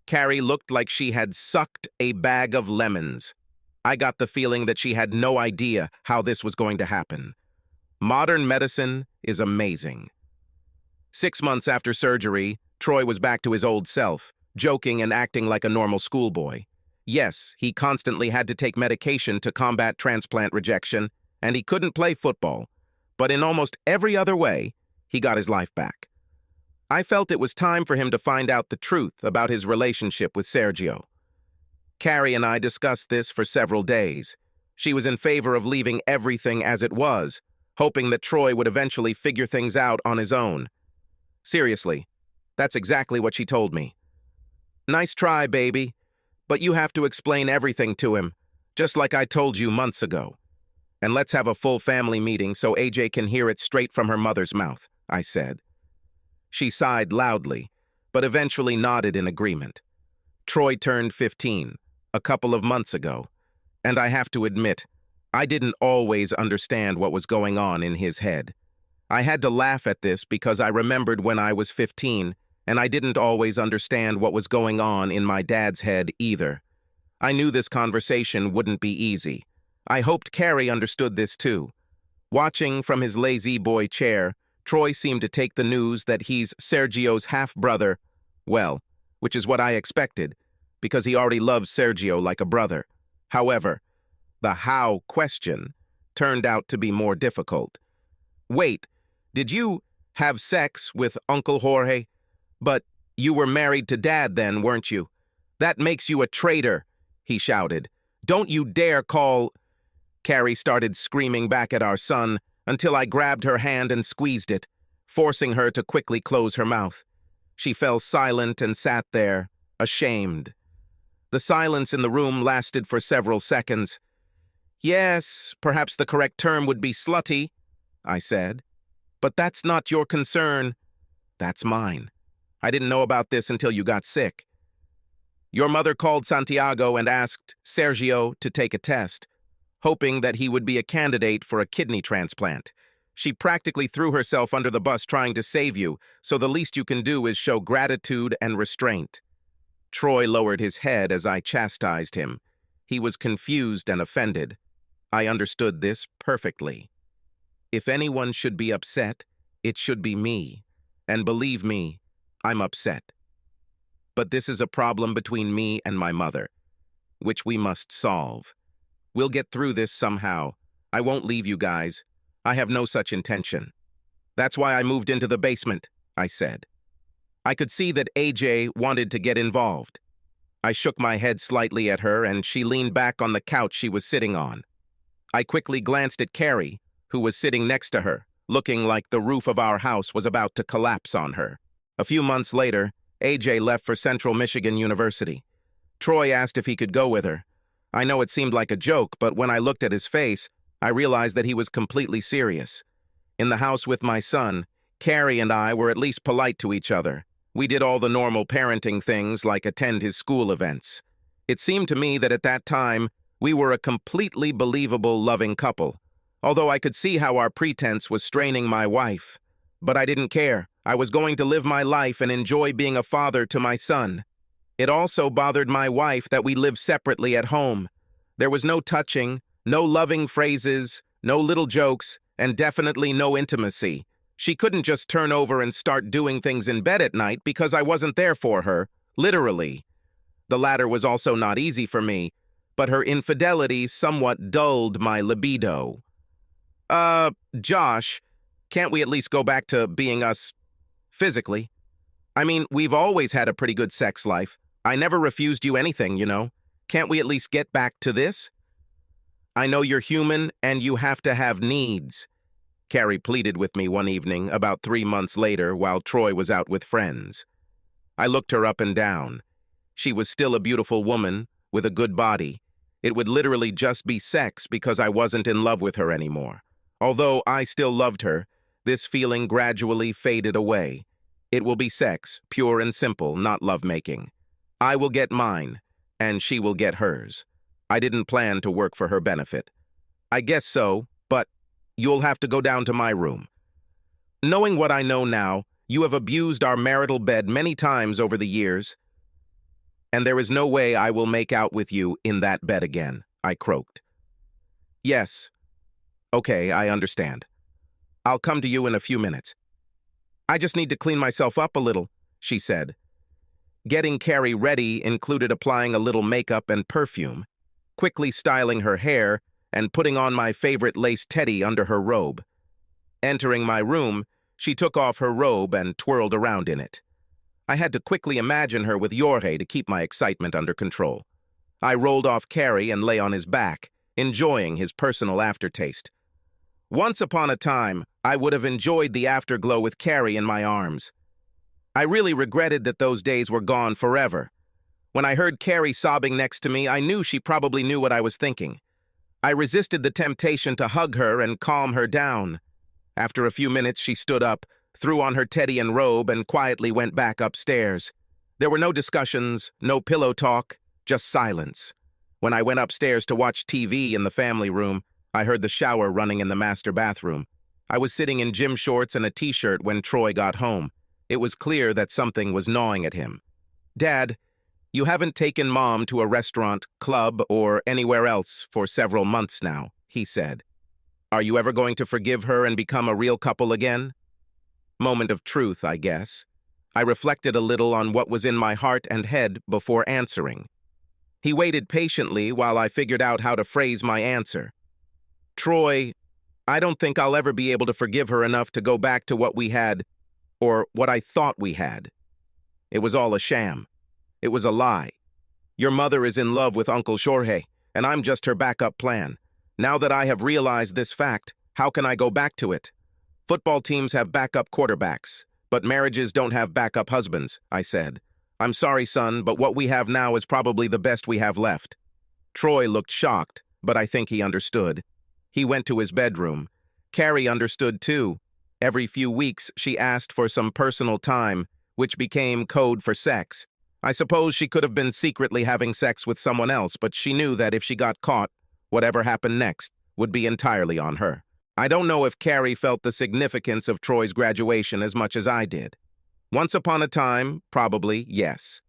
Speaker 1: Carrie looked like she had sucked a bag of lemons. I got the feeling that she had no idea how this was going to happen. Modern medicine is amazing. 6 months after surgery, Troy was back to his old self, joking and acting like a normal schoolboy. Yes, he constantly had to take medication to combat transplant rejection, and he couldn't play football. But in almost every other way, he got his life back. I felt it was time for him to find out the truth about his relationship with Sergio. Carrie and I discussed this for several days. She was in favor of leaving everything as it was, hoping that Troy would eventually figure things out on his own. Seriously, that's exactly what she told me. Nice try, baby, but you have to explain everything to him, just like I told you months ago. And let's have a full family meeting so AJ can hear it straight from her mother's mouth, I said. She sighed loudly, but eventually nodded in agreement. Troy turned 15, a couple of months ago, and I have to admit, I didn't always understand what was going on in his head. I had to laugh at this because I remembered when I was 15, and I didn't always understand what was going on in my dad's head either. I knew this conversation wouldn't be easy. I hoped Carrie understood this too. Watching from his lazy boy chair, Troy seemed to take the news that he's Sergio's half-brother well, which is what I expected, because he already loves Sergio like a brother. However, the how question turned out to be more difficult. Wait, did you have sex with Uncle Jorge? But you were married to Dad then, weren't you? That makes you a traitor, he shouted. Don't you dare call... Carrie started screaming back at our son until I grabbed her hand and squeezed it, forcing her to quickly close her mouth. She fell silent and sat there, ashamed. The silence in the room lasted for several seconds. Yes, perhaps the correct term would be slutty, I said. But that's not your concern. That's mine. I didn't know about this until you got sick. Your mother called Santiago and asked Sergio to take a test, hoping that he would be a candidate for a kidney transplant. She practically threw herself under the bus trying to save you, so the least you can do is show gratitude and restraint. Troy lowered his head as I chastised him. He was confused and offended. I understood this perfectly. If anyone should be upset, it should be me. And believe me, I'm upset. But this is a problem between me and my mother, which we must solve. We'll get through this somehow. I won't leave you guys. I have no such intention. That's why I moved into the basement, I said. I could see that AJ wanted to get involved. I shook my head slightly at her and she leaned back on the couch she was sitting on. I quickly glanced at Carrie, who was sitting next to her, looking like the roof of our house was about to collapse on her. A few months later, AJ left for Central Michigan University. Troy asked if he could go with her. I know it seemed like a joke, but when I looked at his face, I realized that he was completely serious. In the house with my son, Carrie and I were at least polite to each other. We did all the normal parenting things like attend his school events. It seemed to me that at that time, we were a completely believable, loving couple, although I could see how our pretense was straining my wife. But I didn't care. I was going to live my life and enjoy being a father to my son. It also bothered my wife that we lived separately at home. There was no touching, no loving phrases, no little jokes, and definitely no intimacy. She couldn't just turn over and start doing things in bed at night because I wasn't there for her, literally. The latter was also not easy for me, but her infidelity somewhat dulled my libido. Josh, can't we at least go back to being us physically? I mean, we've always had a pretty good sex life. I never refused you anything, you know. Can't we at least get back to this? I know you're human and you have to have needs. Carrie pleaded with me one evening about 3 months later while Troy was out with friends. I looked her up and down. She was still a beautiful woman with a good body. It would literally just be sex because I wasn't in love with her anymore. Although I still loved her, this feeling gradually faded away. It will be sex, pure and simple, not lovemaking. I will get mine, and she will get hers. I didn't plan to work for her benefit. I guess so, but you'll have to go down to my room. Knowing what I know now, you have abused our marital bed many times over the years, and there is no way I will make out with you in that bed again, I croaked. Yes. Okay, I understand. I'll come to you in a few minutes. I just need to clean myself up a little, she said. Getting Carrie ready included applying a little makeup and perfume, quickly styling her hair, and putting on my favorite lace teddy under her robe. Entering my room, she took off her robe and twirled around in it. I had to quickly imagine her with Jorge to keep my excitement under control. I rolled off Carrie and lay on his back, enjoying his personal aftertaste. Once upon a time, I would have enjoyed the afterglow with Carrie in my arms. I really regretted that those days were gone forever. When I heard Carrie sobbing next to me, I knew she probably knew what I was thinking. I resisted the temptation to hug her and calm her down. After a few minutes, she stood up, threw on her teddy and robe, and quietly went back upstairs. There were no discussions, no pillow talk, just silence. When I went upstairs to watch TV in the family room, I heard the shower running in the master bathroom. I was sitting in gym shorts and a t-shirt when Troy got home. It was clear that something was gnawing at him. "Dad, you haven't taken Mom to a restaurant, club, or anywhere else for several months now," he said. "Are you ever going to forgive her and become a real couple again?" Moment of truth, I guess. I reflected a little on what was in my heart and head before answering. He waited patiently while I figured out how to phrase my answer. "Troy, I don't think I'll ever be able to forgive her enough to go back to what we had, or what I thought we had. It was all a sham. It was a lie. Your mother is in love with Uncle Jorge, and I'm just her backup plan. Now that I have realized this fact, how can I go back to it? Football teams have backup quarterbacks, but marriages don't have backup husbands," I said. "I'm sorry, son, but what we have now is probably the best we have left." Troy looked shocked, but I think he understood. He went to his bedroom. Carrie understood too. Every few weeks, she asked for some personal time, which became code for sex. I suppose she could have been secretly having sex with someone else, but she knew that if she got caught, whatever happened next would be entirely on her. I don't know if Carrie felt the significance of Troy's graduation as much as I did. Once upon a time, probably, yes.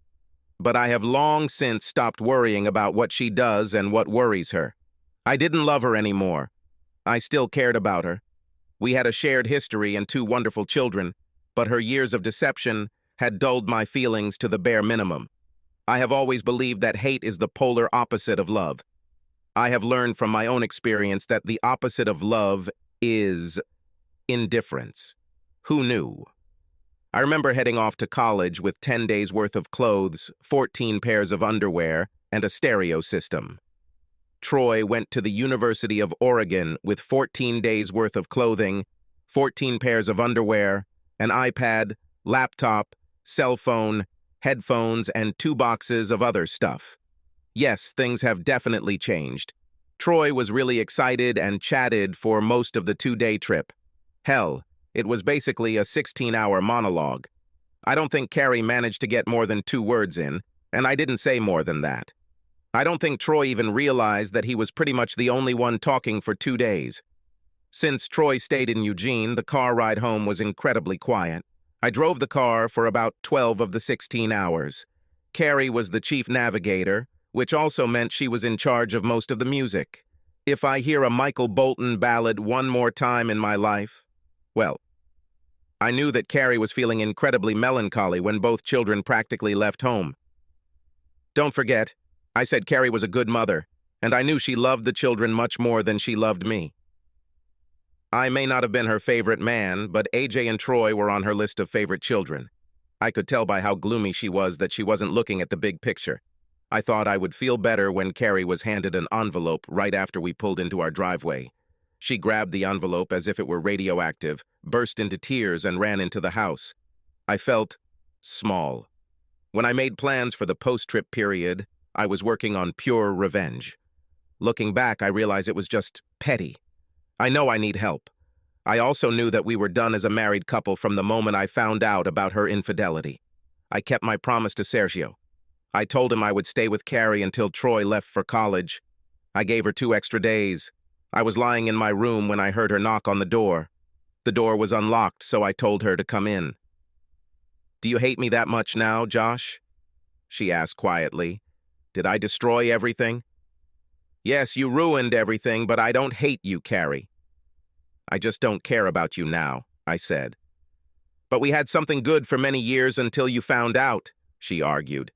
Speaker 1: But I have long since stopped worrying about what she does and what worries her. I didn't love her anymore. I still cared about her. We had a shared history and 2 wonderful children, but her years of deception had dulled my feelings to the bare minimum. I have always believed that hate is the polar opposite of love. I have learned from my own experience that the opposite of love is indifference. Who knew? I remember heading off to college with 10 days' worth of clothes, 14 pairs of underwear, and a stereo system. Troy went to the University of Oregon with 14 days' worth of clothing, 14 pairs of underwear, an iPad, laptop, cell phone, headphones, and 2 boxes of other stuff. Yes, things have definitely changed. Troy was really excited and chatted for most of the 2-day trip. Hell, it was basically a 16-hour monologue. I don't think Carrie managed to get more than 2 words in, and I didn't say more than that. I don't think Troy even realized that he was pretty much the only one talking for 2 days. Since Troy stayed in Eugene, the car ride home was incredibly quiet. I drove the car for about 12 of the 16 hours. Carrie was the chief navigator, which also meant she was in charge of most of the music. If I hear a Michael Bolton ballad one more time in my life, well, I knew that Carrie was feeling incredibly melancholy when both children practically left home. Don't forget, I said Carrie was a good mother, and I knew she loved the children much more than she loved me. I may not have been her favorite man, but AJ and Troy were on her list of favorite children. I could tell by how gloomy she was that she wasn't looking at the big picture. I thought I would feel better when Carrie was handed an envelope right after we pulled into our driveway. She grabbed the envelope as if it were radioactive, burst into tears, and ran into the house. I felt small. When I made plans for the post-trip period, I was working on pure revenge. Looking back, I realized it was just petty. I know I need help. I also knew that we were done as a married couple from the moment I found out about her infidelity. I kept my promise to Sergio. I told him I would stay with Carrie until Troy left for college. I gave her 2 extra days. I was lying in my room when I heard her knock on the door. The door was unlocked, so I told her to come in. "Do you hate me that much now, Josh?" she asked quietly. "Did I destroy everything?" "Yes, you ruined everything, but I don't hate you, Carrie." "I just don't care about you now," I said. "But we had something good for many years until you found out," she argued.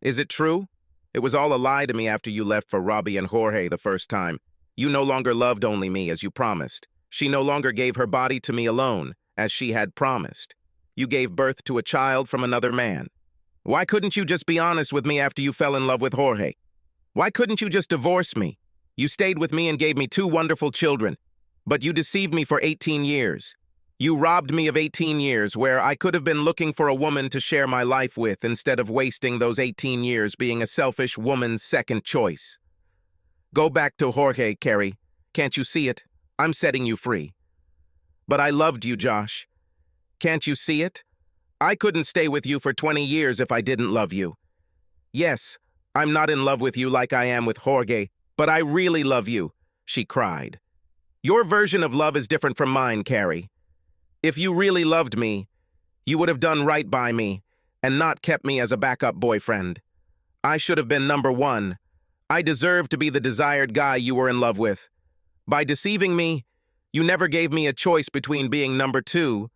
Speaker 1: "Is it true? It was all a lie to me after you left for Robbie and Jorge the first time. You no longer loved only me, as you promised. She no longer gave her body to me alone, as she had promised. You gave birth to a child from another man. Why couldn't you just be honest with me after you fell in love with Jorge? Why couldn't you just divorce me? You stayed with me and gave me 2 wonderful children, but you deceived me for 18 years. You robbed me of 18 years where I could have been looking for a woman to share my life with instead of wasting those 18 years being a selfish woman's second choice. Go back to Jorge, Carrie. Can't you see it? I'm setting you free. But I loved you, Josh. Can't you see it? I couldn't stay with you for 20 years if I didn't love you. Yes, I'm not in love with you like I am with Jorge, but I really love you, she cried. Your version of love is different from mine, Carrie. If you really loved me, you would have done right by me and not kept me as a backup boyfriend. I should have been number one. I deserve to be the desired guy you were in love with. By deceiving me, you never gave me a choice between being number two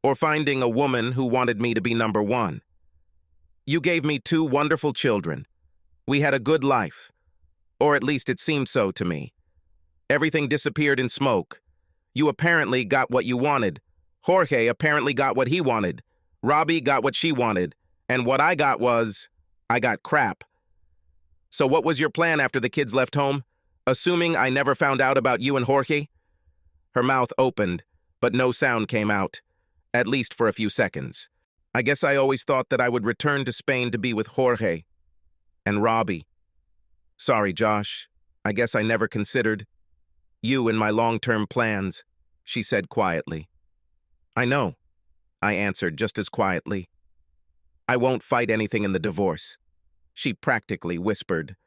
Speaker 1: or finding a woman who wanted me to be number one. You gave me two wonderful children. We had a good life, or at least it seemed so to me. Everything disappeared in smoke. You apparently got what you wanted. Jorge apparently got what he wanted. Robbie got what she wanted. And what I got was, I got crap. So what was your plan after the kids left home? Assuming I never found out about you and Jorge? Her mouth opened, but no sound came out, at least for a few seconds. I guess I always thought that I would return to Spain to be with Jorge and Robbie. Sorry, Josh. I guess I never considered you in my long-term plans, she said quietly. I know, I answered just as quietly. I won't fight anything in the divorce, she practically whispered.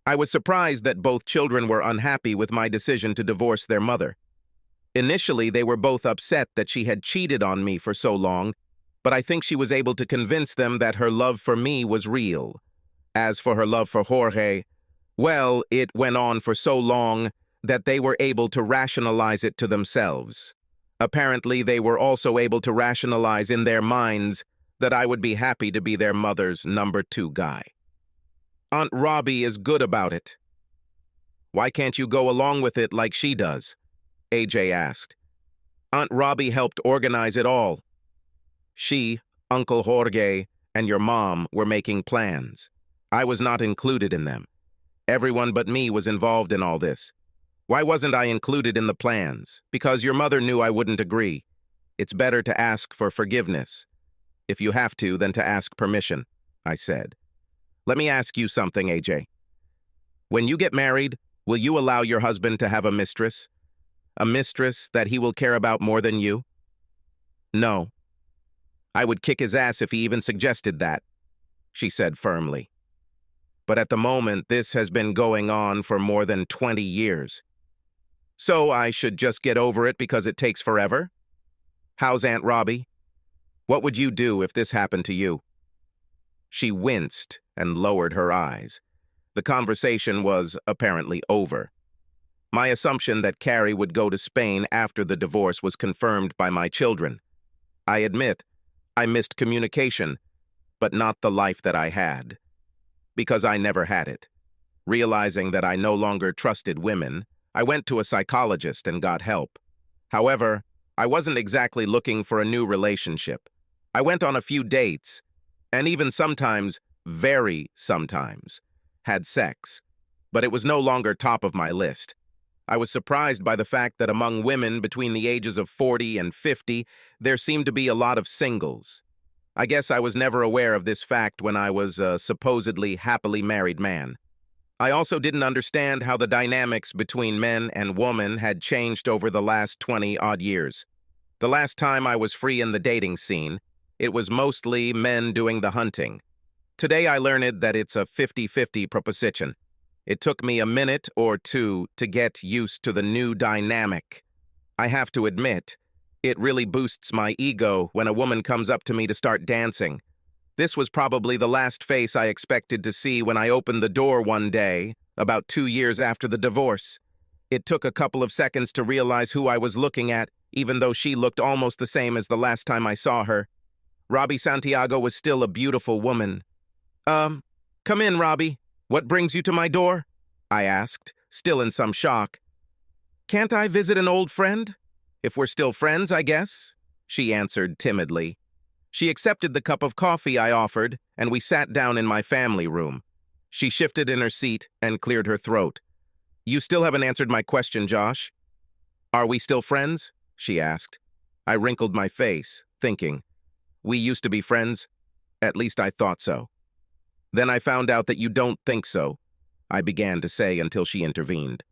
Speaker 1: I was surprised that both children were unhappy with my decision to divorce their mother. Initially, they were both upset that she had cheated on me for so long, but I think she was able to convince them that her love for me was real. As for her love for Jorge, well, it went on for so long that they were able to rationalize it to themselves. Apparently, they were also able to rationalize in their minds that I would be happy to be their mother's number two guy. Aunt Robbie is good about it. Why can't you go along with it like she does? AJ asked. Aunt Robbie helped organize it all. She, Uncle Jorge, and your mom were making plans. I was not included in them. Everyone but me was involved in all this. Why wasn't I included in the plans? Because your mother knew I wouldn't agree. It's better to ask for forgiveness. If you have to, than to ask permission, I said. Let me ask you something, AJ. When you get married, will you allow your husband to have a mistress? A mistress that he will care about more than you? No. I would kick his ass if he even suggested that, she said firmly. But at the moment, this has been going on for more than 20 years. So I should just get over it because it takes forever? How's Aunt Robbie? What would you do if this happened to you? She winced and lowered her eyes. The conversation was apparently over. My assumption that Carrie would go to Spain after the divorce was confirmed by my children. I admit, I missed communication, but not the life that I had. Because I never had it. Realizing that I no longer trusted women, I went to a psychologist and got help. However, I wasn't exactly looking for a new relationship. I went on a few dates, and even sometimes, very sometimes, had sex. But it was no longer top of my list. I was surprised by the fact that among women between the ages of 40 and 50, there seemed to be a lot of singles. I guess I was never aware of this fact when I was a supposedly happily married man. I also didn't understand how the dynamics between men and women had changed over the last 20-odd years. The last time I was free in the dating scene, it was mostly men doing the hunting. Today I learned that it's a 50-50 proposition. It took me a minute or two to get used to the new dynamic. I have to admit, it really boosts my ego when a woman comes up to me to start dancing. This was probably the last face I expected to see when I opened the door one day, about 2 years after the divorce. It took a couple of seconds to realize who I was looking at, even though she looked almost the same as the last time I saw her. Robbie Santiago was still a beautiful woman. Come in, Robbie. What brings you to my door? I asked, still in some shock. Can't I visit an old friend? If we're still friends, I guess, she answered timidly. She accepted the cup of coffee I offered, and we sat down in my family room. She shifted in her seat and cleared her throat. You still haven't answered my question, Josh. Are we still friends? She asked. I wrinkled my face, thinking, we used to be friends. At least I thought so. Then I found out that you don't think so. I began to say until she intervened.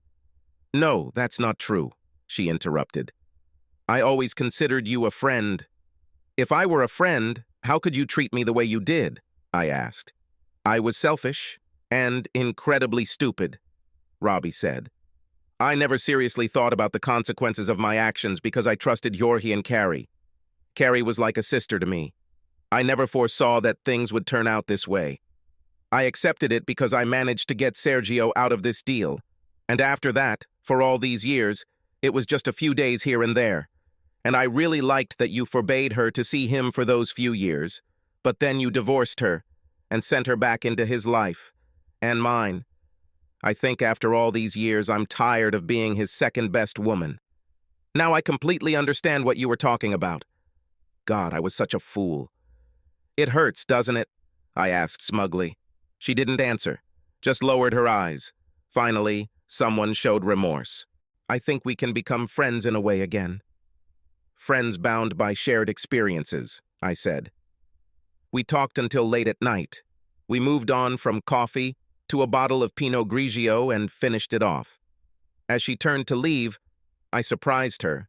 Speaker 1: No, that's not true, she interrupted. I always considered you a friend. If I were a friend, how could you treat me the way you did? I asked. I was selfish and incredibly stupid, Robbie said. I never seriously thought about the consequences of my actions because I trusted Jorge and Carrie. Carrie was like a sister to me. I never foresaw that things would turn out this way. I accepted it because I managed to get Sergio out of this deal. And after that, for all these years, it was just a few days here and there. And I really liked that you forbade her to see him for those few years. But then you divorced her and sent her back into his life. And mine. I think after all these years, I'm tired of being his second-best woman. Now I completely understand what you were talking about. God, I was such a fool. It hurts, doesn't it? I asked smugly. She didn't answer, just lowered her eyes. Finally, someone showed remorse. I think we can become friends in a way again. Friends bound by shared experiences, I said. We talked until late at night. We moved on from coffee to a bottle of Pinot Grigio and finished it off. As she turned to leave, I surprised her,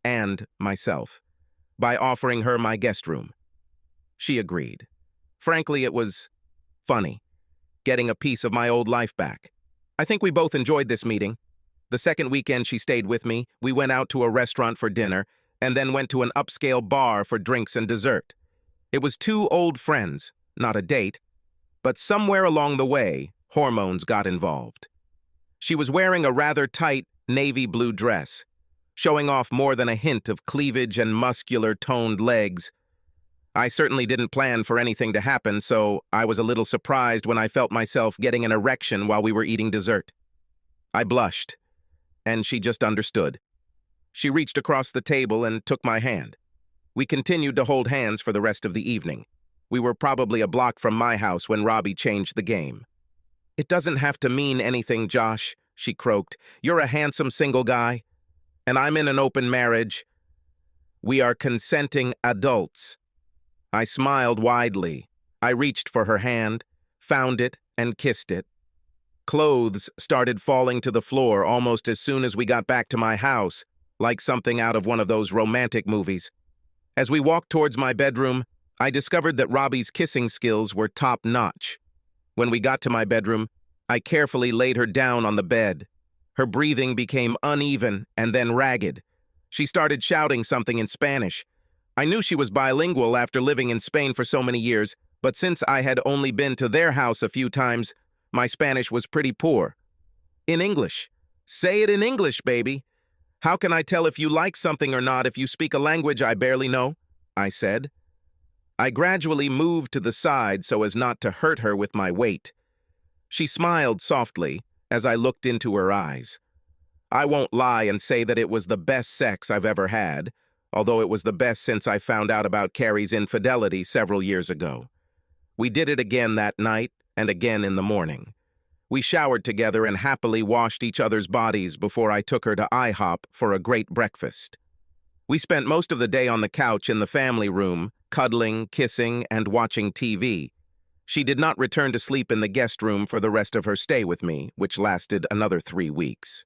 Speaker 1: and myself, by offering her my guest room. She agreed. Frankly, it was funny, getting a piece of my old life back. I think we both enjoyed this meeting. The second weekend she stayed with me, we went out to a restaurant for dinner, and then went to an upscale bar for drinks and dessert. It was two old friends, not a date, but somewhere along the way, hormones got involved. She was wearing a rather tight navy blue dress, showing off more than a hint of cleavage and muscular toned legs. I certainly didn't plan for anything to happen, so I was a little surprised when I felt myself getting an erection while we were eating dessert. I blushed, and she just understood. She reached across the table and took my hand. We continued to hold hands for the rest of the evening. We were probably a block from my house when Robbie changed the game. It doesn't have to mean anything, Josh, she croaked. You're a handsome single guy, and I'm in an open marriage. We are consenting adults. I smiled widely. I reached for her hand, found it, and kissed it. Clothes started falling to the floor almost as soon as we got back to my house, like something out of one of those romantic movies. As we walked towards my bedroom, I discovered that Robbie's kissing skills were top-notch. When we got to my bedroom, I carefully laid her down on the bed. Her breathing became uneven and then ragged. She started shouting something in Spanish. I knew she was bilingual after living in Spain for so many years, but since I had only been to their house a few times, my Spanish was pretty poor. In English. Say it in English, baby. How can I tell if you like something or not if you speak a language I barely know? I said. I gradually moved to the side so as not to hurt her with my weight. She smiled softly as I looked into her eyes. I won't lie and say that it was the best sex I've ever had, although it was the best since I found out about Carrie's infidelity several years ago. We did it again that night and again in the morning. We showered together and happily washed each other's bodies before I took her to IHOP for a great breakfast. We spent most of the day on the couch in the family room, cuddling, kissing, and watching TV. She did not return to sleep in the guest room for the rest of her stay with me, which lasted another 3 weeks.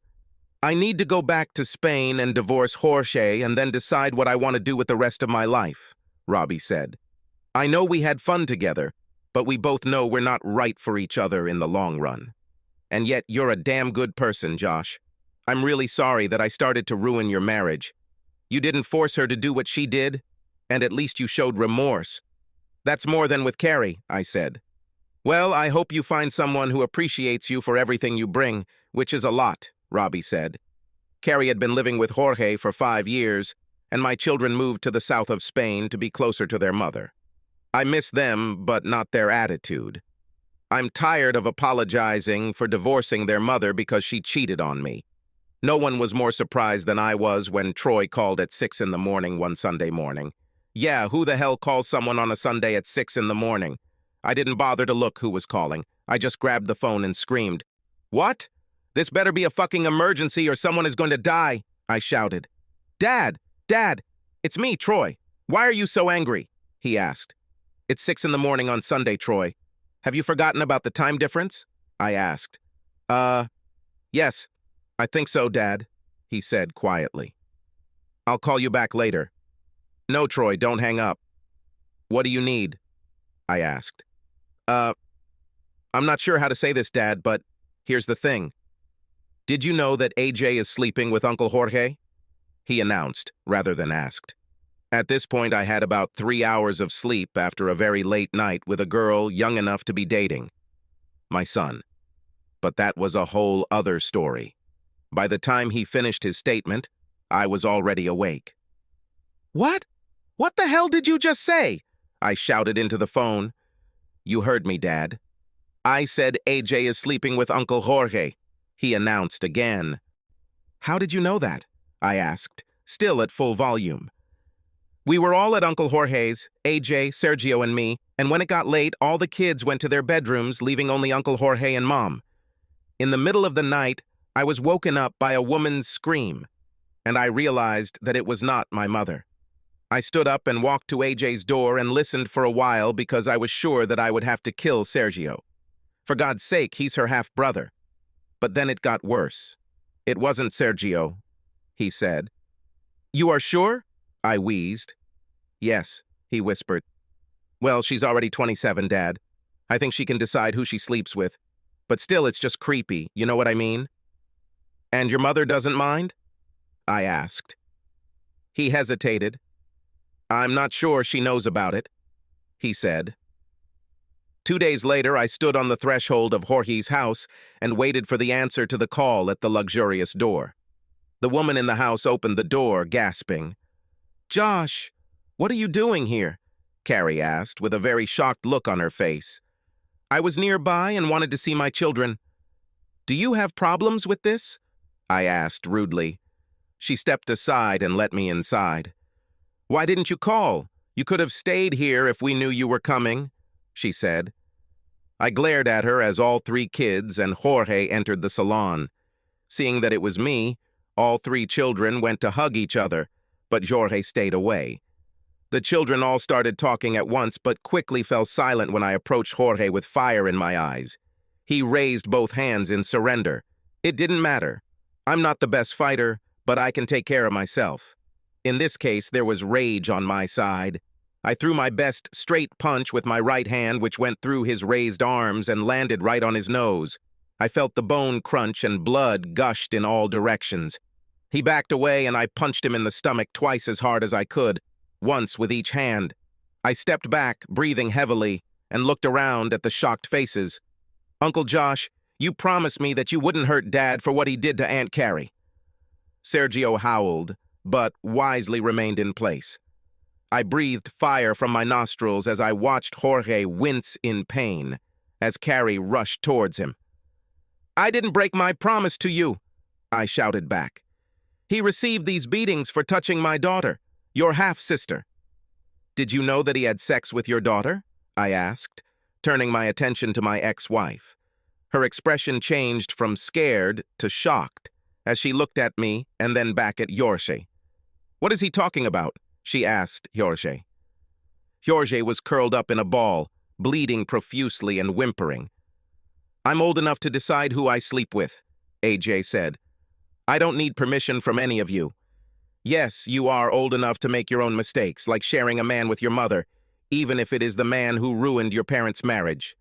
Speaker 1: I need to go back to Spain and divorce Jorge and then decide what I want to do with the rest of my life, Robbie said. I know we had fun together, but we both know we're not right for each other in the long run. And yet you're a damn good person, Josh. I'm really sorry that I started to ruin your marriage. You didn't force her to do what she did, and at least you showed remorse. That's more than with Carrie, I said. Well, I hope you find someone who appreciates you for everything you bring, which is a lot, Robbie said. Carrie had been living with Jorge for 5 years, and my children moved to the south of Spain to be closer to their mother. I miss them, but not their attitude. I'm tired of apologizing for divorcing their mother because she cheated on me. No one was more surprised than I was when Troy called at 6 in the morning one Sunday morning. Yeah, who the hell calls someone on a Sunday at 6 in the morning? I didn't bother to look who was calling. I just grabbed the phone and screamed. What? This better be a fucking emergency or someone is going to die, I shouted. Dad! Dad! It's me, Troy. Why are you so angry? He asked. It's 6 in the morning on Sunday, Troy. Have you forgotten about the time difference? I asked. Uh, yes, I think so, Dad, he said quietly. I'll call you back later. No, Troy, don't hang up. What do you need? I asked. Uh, I'm not sure how to say this, Dad, but here's the thing. Did you know that AJ is sleeping with Uncle Jorge? He announced, rather than asked. At this point, I had about 3 hours of sleep after a very late night with a girl young enough to be dating. My son. But that was a whole other story. By the time he finished his statement, I was already awake. What? What the hell did you just say? I shouted into the phone. You heard me, Dad. I said AJ is sleeping with Uncle Jorge, he announced again. How did you know that? I asked, still at full volume. We were all at Uncle Jorge's, AJ, Sergio, and me, and when it got late, all the kids went to their bedrooms, leaving only Uncle Jorge and Mom. In the middle of the night, I was woken up by a woman's scream, and I realized that it was not my mother. I stood up and walked to AJ's door and listened for a while because I was sure that I would have to kill Sergio. For God's sake, he's her half-brother. But then it got worse. It wasn't Sergio, he said. You are sure? I wheezed. Yes, he whispered. Well, she's already 27, Dad. I think she can decide who she sleeps with. But still, it's just creepy, you know what I mean? And your mother doesn't mind? I asked. He hesitated. I'm not sure she knows about it, he said. 2 days later, I stood on the threshold of Jorge's house and waited for the answer to the call at the luxurious door. The woman in the house opened the door, gasping. Josh, what are you doing here? Carrie asked, with a very shocked look on her face. I was nearby and wanted to see my children. Do you have problems with this? I asked rudely. She stepped aside and let me inside. Why didn't you call? You could have stayed here if we knew you were coming, she said. I glared at her as all 3 kids and Jorge entered the salon. Seeing that it was me, all 3 children went to hug each other, but Jorge stayed away. The children all started talking at once, but quickly fell silent when I approached Jorge with fire in my eyes. He raised both hands in surrender. It didn't matter. I'm not the best fighter, but I can take care of myself. In this case, there was rage on my side. I threw my best straight punch with my right hand, which went through his raised arms and landed right on his nose. I felt the bone crunch and blood gushed in all directions. He backed away and I punched him in the stomach twice as hard as I could, once with each hand. I stepped back, breathing heavily, and looked around at the shocked faces. Uncle Josh, you promised me that you wouldn't hurt Dad for what he did to Aunt Carrie. Sergio howled, but wisely remained in place. I breathed fire from my nostrils as I watched Jorge wince in pain as Carrie rushed towards him. I didn't break my promise to you, I shouted back. He received these beatings for touching my daughter, your half-sister. Did you know that he had sex with your daughter? I asked, turning my attention to my ex-wife. Her expression changed from scared to shocked as she looked at me and then back at Jorge. What is he talking about? She asked Jorge. Jorge was curled up in a ball, bleeding profusely and whimpering. I'm old enough to decide who I sleep with, AJ said. I don't need permission from any of you. Yes, you are old enough to make your own mistakes, like sharing a man with your mother, even if it is the man who ruined your parents' marriage.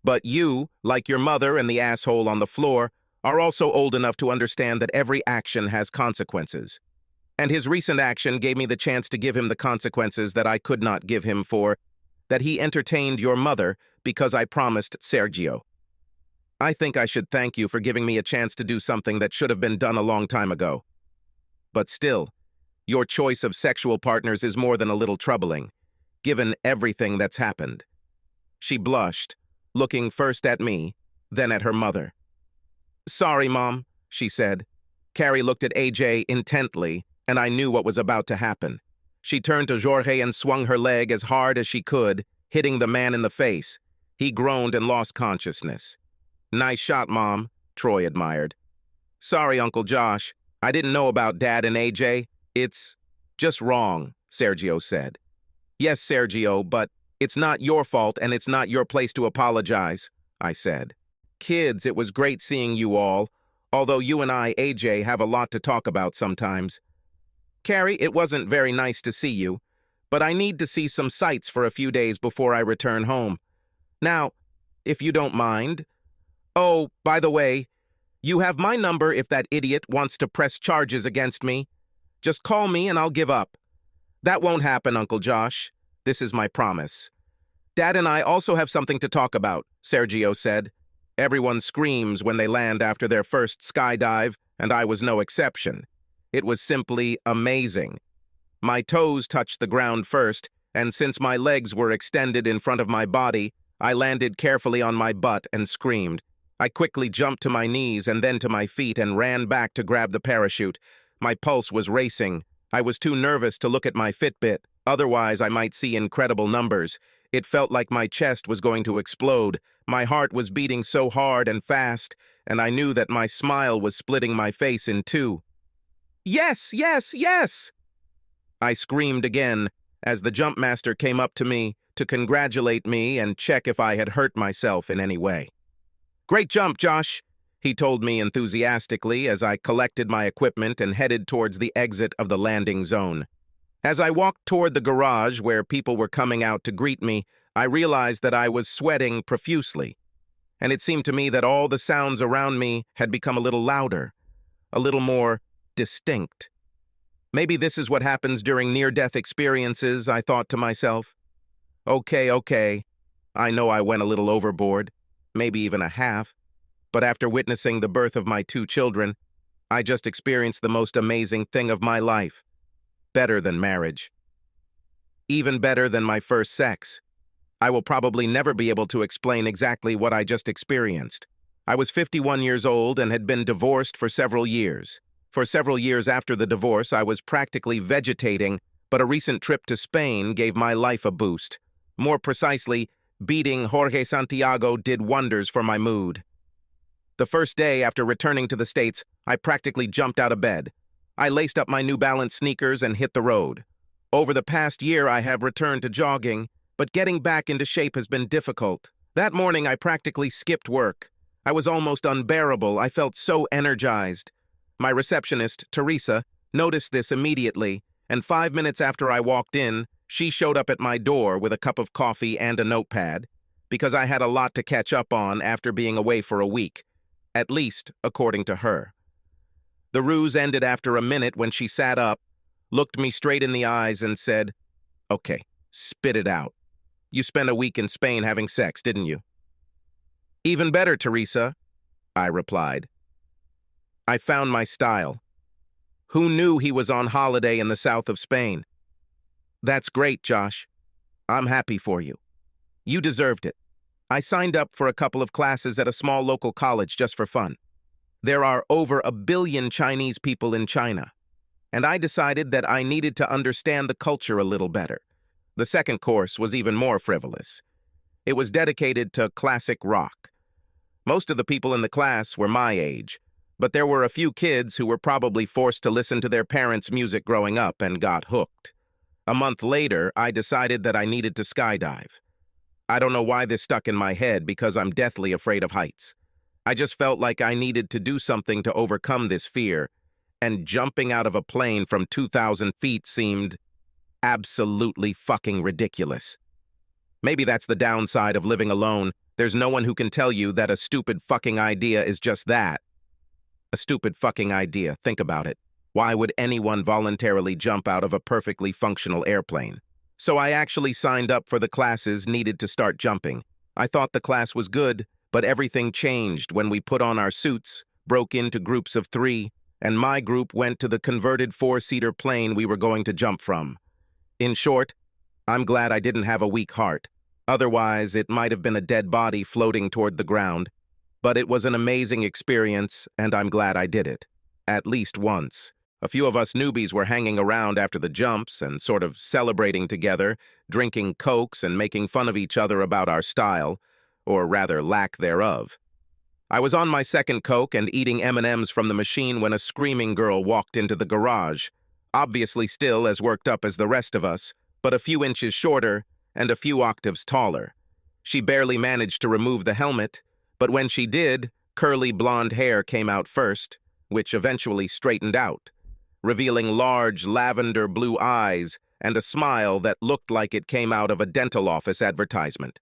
Speaker 1: But you, like your mother and the asshole on the floor, are also old enough to understand that every action has consequences. And his recent action gave me the chance to give him the consequences that I could not give him for that he entertained your mother because I promised Sergio. I think I should thank you for giving me a chance to do something that should have been done a long time ago. But still, your choice of sexual partners is more than a little troubling, given everything that's happened. She blushed, looking first at me, then at her mother. Sorry, Mom, she said. Carrie looked at AJ intently, and I knew what was about to happen. She turned to Jorge and swung her leg as hard as she could, hitting the man in the face. He groaned and lost consciousness. Nice shot, Mom, Troy admired. Sorry, Uncle Josh. I didn't know about Dad and AJ. It's just wrong, Sergio said. Yes, Sergio, but it's not your fault and it's not your place to apologize, I said. Kids, it was great seeing you all, although you and I, AJ, have a lot to talk about sometimes. Carrie, it wasn't very nice to see you, but I need to see some sights for a few days before I return home. Now, if you don't mind. Oh, by the way, you have my number if that idiot wants to press charges against me. Just call me and I'll give up. That won't happen, Uncle Josh. This is my promise. Dad and I also have something to talk about, Sergio said. Everyone screams when they land after their first skydive, and I was no exception. It was simply amazing. My toes touched the ground first, and since my legs were extended in front of my body, I landed carefully on my butt and screamed. I quickly jumped to my knees and then to my feet and ran back to grab the parachute. My pulse was racing. I was too nervous to look at my Fitbit, otherwise I might see incredible numbers. It felt like my chest was going to explode. My heart was beating so hard and fast, and I knew that my smile was splitting my face in two. Yes, yes, yes! I screamed again as the jump master came up to me to congratulate me and check if I had hurt myself in any way. Great jump, Josh, he told me enthusiastically as I collected my equipment and headed towards the exit of the landing zone. As I walked toward the garage where people were coming out to greet me, I realized that I was sweating profusely, and it seemed to me that all the sounds around me had become a little louder, a little more distinct. Maybe this is what happens during near-death experiences, I thought to myself. Okay, I know I went a little overboard, maybe even a half, but after witnessing the birth of my 2 children, I just experienced the most amazing thing of my life. Better than marriage. Even better than my first sex. I will probably never be able to explain exactly what I just experienced. I was 51 years old and had been divorced for several years. For several years after the divorce, I was practically vegetating, but a recent trip to Spain gave my life a boost. More precisely, beating Jorge Santiago did wonders for my mood. The first day after returning to the States, I practically jumped out of bed. I laced up my New Balance sneakers and hit the road. Over the past year, I have returned to jogging, but getting back into shape has been difficult. That morning, I practically skipped work. I was almost unbearable. I felt so energized. My receptionist, Teresa, noticed this immediately, and 5 minutes after I walked in, she showed up at my door with a cup of coffee and a notepad, because I had a lot to catch up on after being away for a week, at least according to her. The ruse ended after a minute when she sat up, looked me straight in the eyes and said, "Okay, spit it out. You spent a week in Spain having sex, didn't you?" "Even better, Teresa," I replied. I found my style. Who knew he was on holiday in the south of Spain? That's great, Josh. I'm happy for you. You deserved it. I signed up for a couple of classes at a small local college just for fun. There are over 1 billion Chinese people in China, and I decided that I needed to understand the culture a little better. The second course was even more frivolous. It was dedicated to classic rock. Most of the people in the class were my age, but there were a few kids who were probably forced to listen to their parents' music growing up and got hooked. A month later, I decided that I needed to skydive. I don't know why this stuck in my head because I'm deathly afraid of heights. I just felt like I needed to do something to overcome this fear, and jumping out of a plane from 2,000 feet seemed absolutely fucking ridiculous. Maybe that's the downside of living alone. There's no one who can tell you that a stupid fucking idea is just that. A stupid fucking idea, think about it. Why would anyone voluntarily jump out of a perfectly functional airplane? So I actually signed up for the classes needed to start jumping. I thought the class was good, but everything changed when we put on our suits, broke into groups of 3, and my group went to the converted 4-seater plane we were going to jump from. In short, I'm glad I didn't have a weak heart. Otherwise, it might have been a dead body floating toward the ground. But it was an amazing experience, and I'm glad I did it. At least once. A few of us newbies were hanging around after the jumps and sort of celebrating together, drinking Cokes and making fun of each other about our style, or rather lack thereof. I was on my second Coke and eating M&Ms from the machine when a screaming girl walked into the garage, obviously still as worked up as the rest of us, but a few inches shorter and a few octaves taller. She barely managed to remove the helmet, But when she did, curly blonde hair came out first, which eventually straightened out, revealing large lavender blue eyes and a smile that looked like it came out of a dental office advertisement.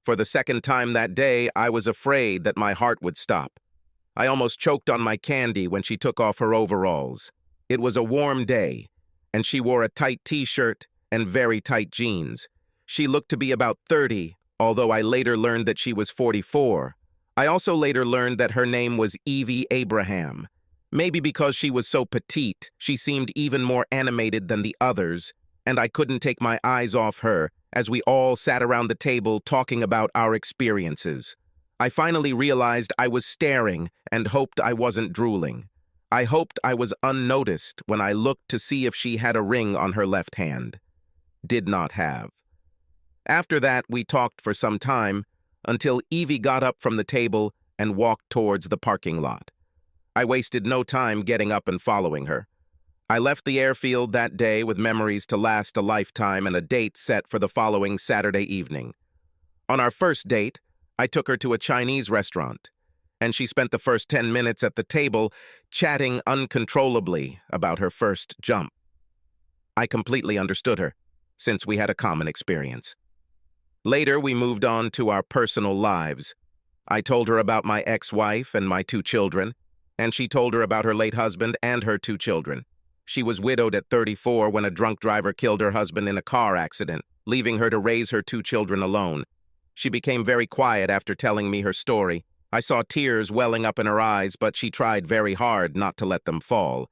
Speaker 1: For the second time that day, I was afraid that my heart would stop. I almost choked on my candy when she took off her overalls. It was a warm day, and she wore a tight t-shirt and very tight jeans. She looked to be about 30, although I later learned that she was 44. I also later learned that her name was Evie Abraham. Maybe because she was so petite, she seemed even more animated than the others, and I couldn't take my eyes off her as we all sat around the table talking about our experiences. I finally realized I was staring and hoped I wasn't drooling. I hoped I was unnoticed when I looked to see if she had a ring on her left hand. Did not have. After that, we talked for some time until Evie got up from the table and walked towards the parking lot. I wasted no time getting up and following her. I left the airfield that day with memories to last a lifetime and a date set for the following Saturday evening. On our first date, I took her to a Chinese restaurant, and she spent the first 10 minutes at the table chatting uncontrollably about her first jump. I completely understood her, since we had a common experience. Later, we moved on to our personal lives. I told her about my ex-wife and my 2 children, and she told her about her late husband and her 2 children. She was widowed at 34 when a drunk driver killed her husband in a car accident, leaving her to raise her 2 children alone. She became very quiet after telling me her story. I saw tears welling up in her eyes, but she tried very hard not to let them fall.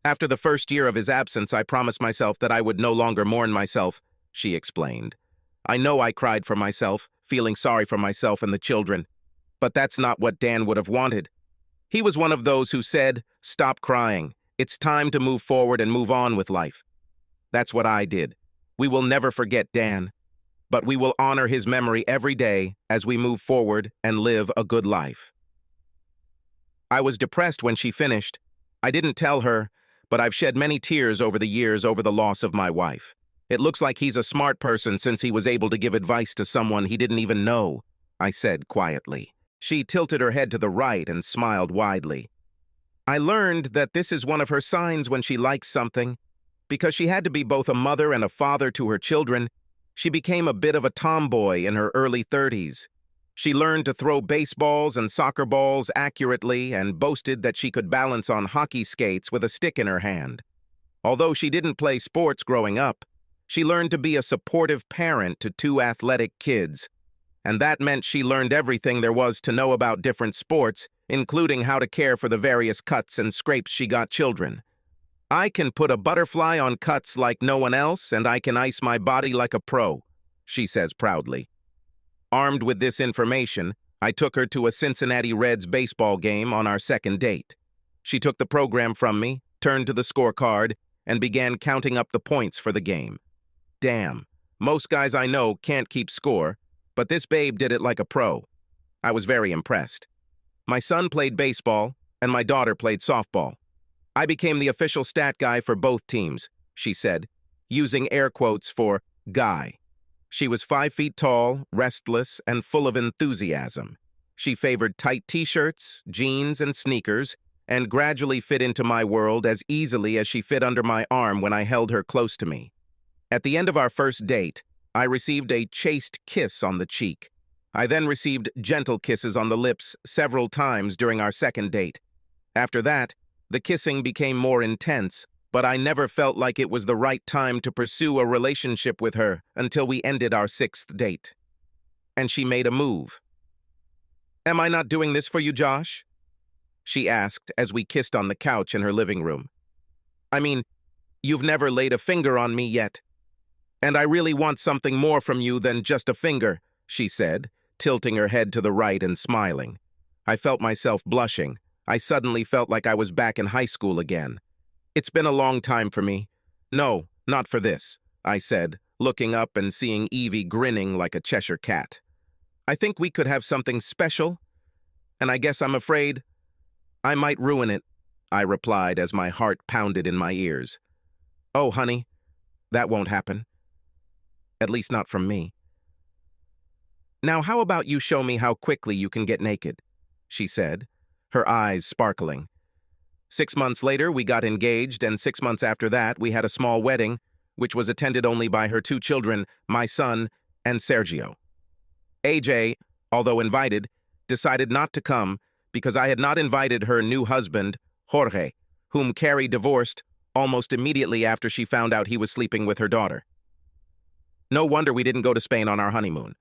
Speaker 1: After the first year of his absence, I promised myself that I would no longer mourn myself, she explained. I know I cried for myself, feeling sorry for myself and the children. But that's not what Dan would have wanted. He was one of those who said, "Stop crying. It's time to move forward and move on with life." That's what I did. We will never forget Dan, but we will honor his memory every day as we move forward and live a good life. I was depressed when she finished. I didn't tell her, but I've shed many tears over the years over the loss of my wife. It looks like he's a smart person since he was able to give advice to someone he didn't even know, I said quietly. She tilted her head to the right and smiled widely. I learned that this is one of her signs when she likes something. Because she had to be both a mother and a father to her children, she became a bit of a tomboy in her early 30s. She learned to throw baseballs and soccer balls accurately and boasted that she could balance on hockey skates with a stick in her hand. Although she didn't play sports growing up, she learned to be a supportive parent to 2 athletic kids. And that meant she learned everything there was to know about different sports, including how to care for the various cuts and scrapes she got children. I can put a butterfly on cuts like no one else, and I can ice my body like a pro, she says proudly. Armed with this information, I took her to a Cincinnati Reds baseball game on our second date. She took the program from me, turned to the scorecard, and began counting up the points for the game. Damn, most guys I know can't keep score, but this babe did it like a pro. I was very impressed. My son played baseball, and my daughter played softball. I became the official stat guy for both teams, she said, using air quotes for guy. She was 5 feet tall, restless, and full of enthusiasm. She favored tight t-shirts, jeans, and sneakers, and gradually fit into my world as easily as she fit under my arm when I held her close to me. At the end of our first date, I received a chaste kiss on the cheek. I then received gentle kisses on the lips several times during our second date. After that, the kissing became more intense, but I never felt like it was the right time to pursue a relationship with her until we ended our 6th date. And she made a move. "Am I not doing this for you, Josh?" she asked as we kissed on the couch in her living room. "I mean, you've never laid a finger on me yet. And I really want something more from you than just a finger," she said, tilting her head to the right and smiling. I felt myself blushing. I suddenly felt like I was back in high school again. "It's been a long time for me." "No, not for this," I said, looking up and seeing Evie grinning like a Cheshire cat. "I think we could have something special, and I guess I'm afraid I might ruin it," I replied as my heart pounded in my ears. "Oh, honey, that won't happen. At least not from me." Now, how about you show me how quickly you can get naked? She said, her eyes sparkling. 6 months later, we got engaged, and 6 months after that, we had a small wedding, which was attended only by her 2 children, my son and Sergio. AJ, although invited, decided not to come because I had not invited her new husband, Jorge, whom Carrie divorced almost immediately after she found out he was sleeping with her daughter. No wonder we didn't go to Spain on our honeymoon.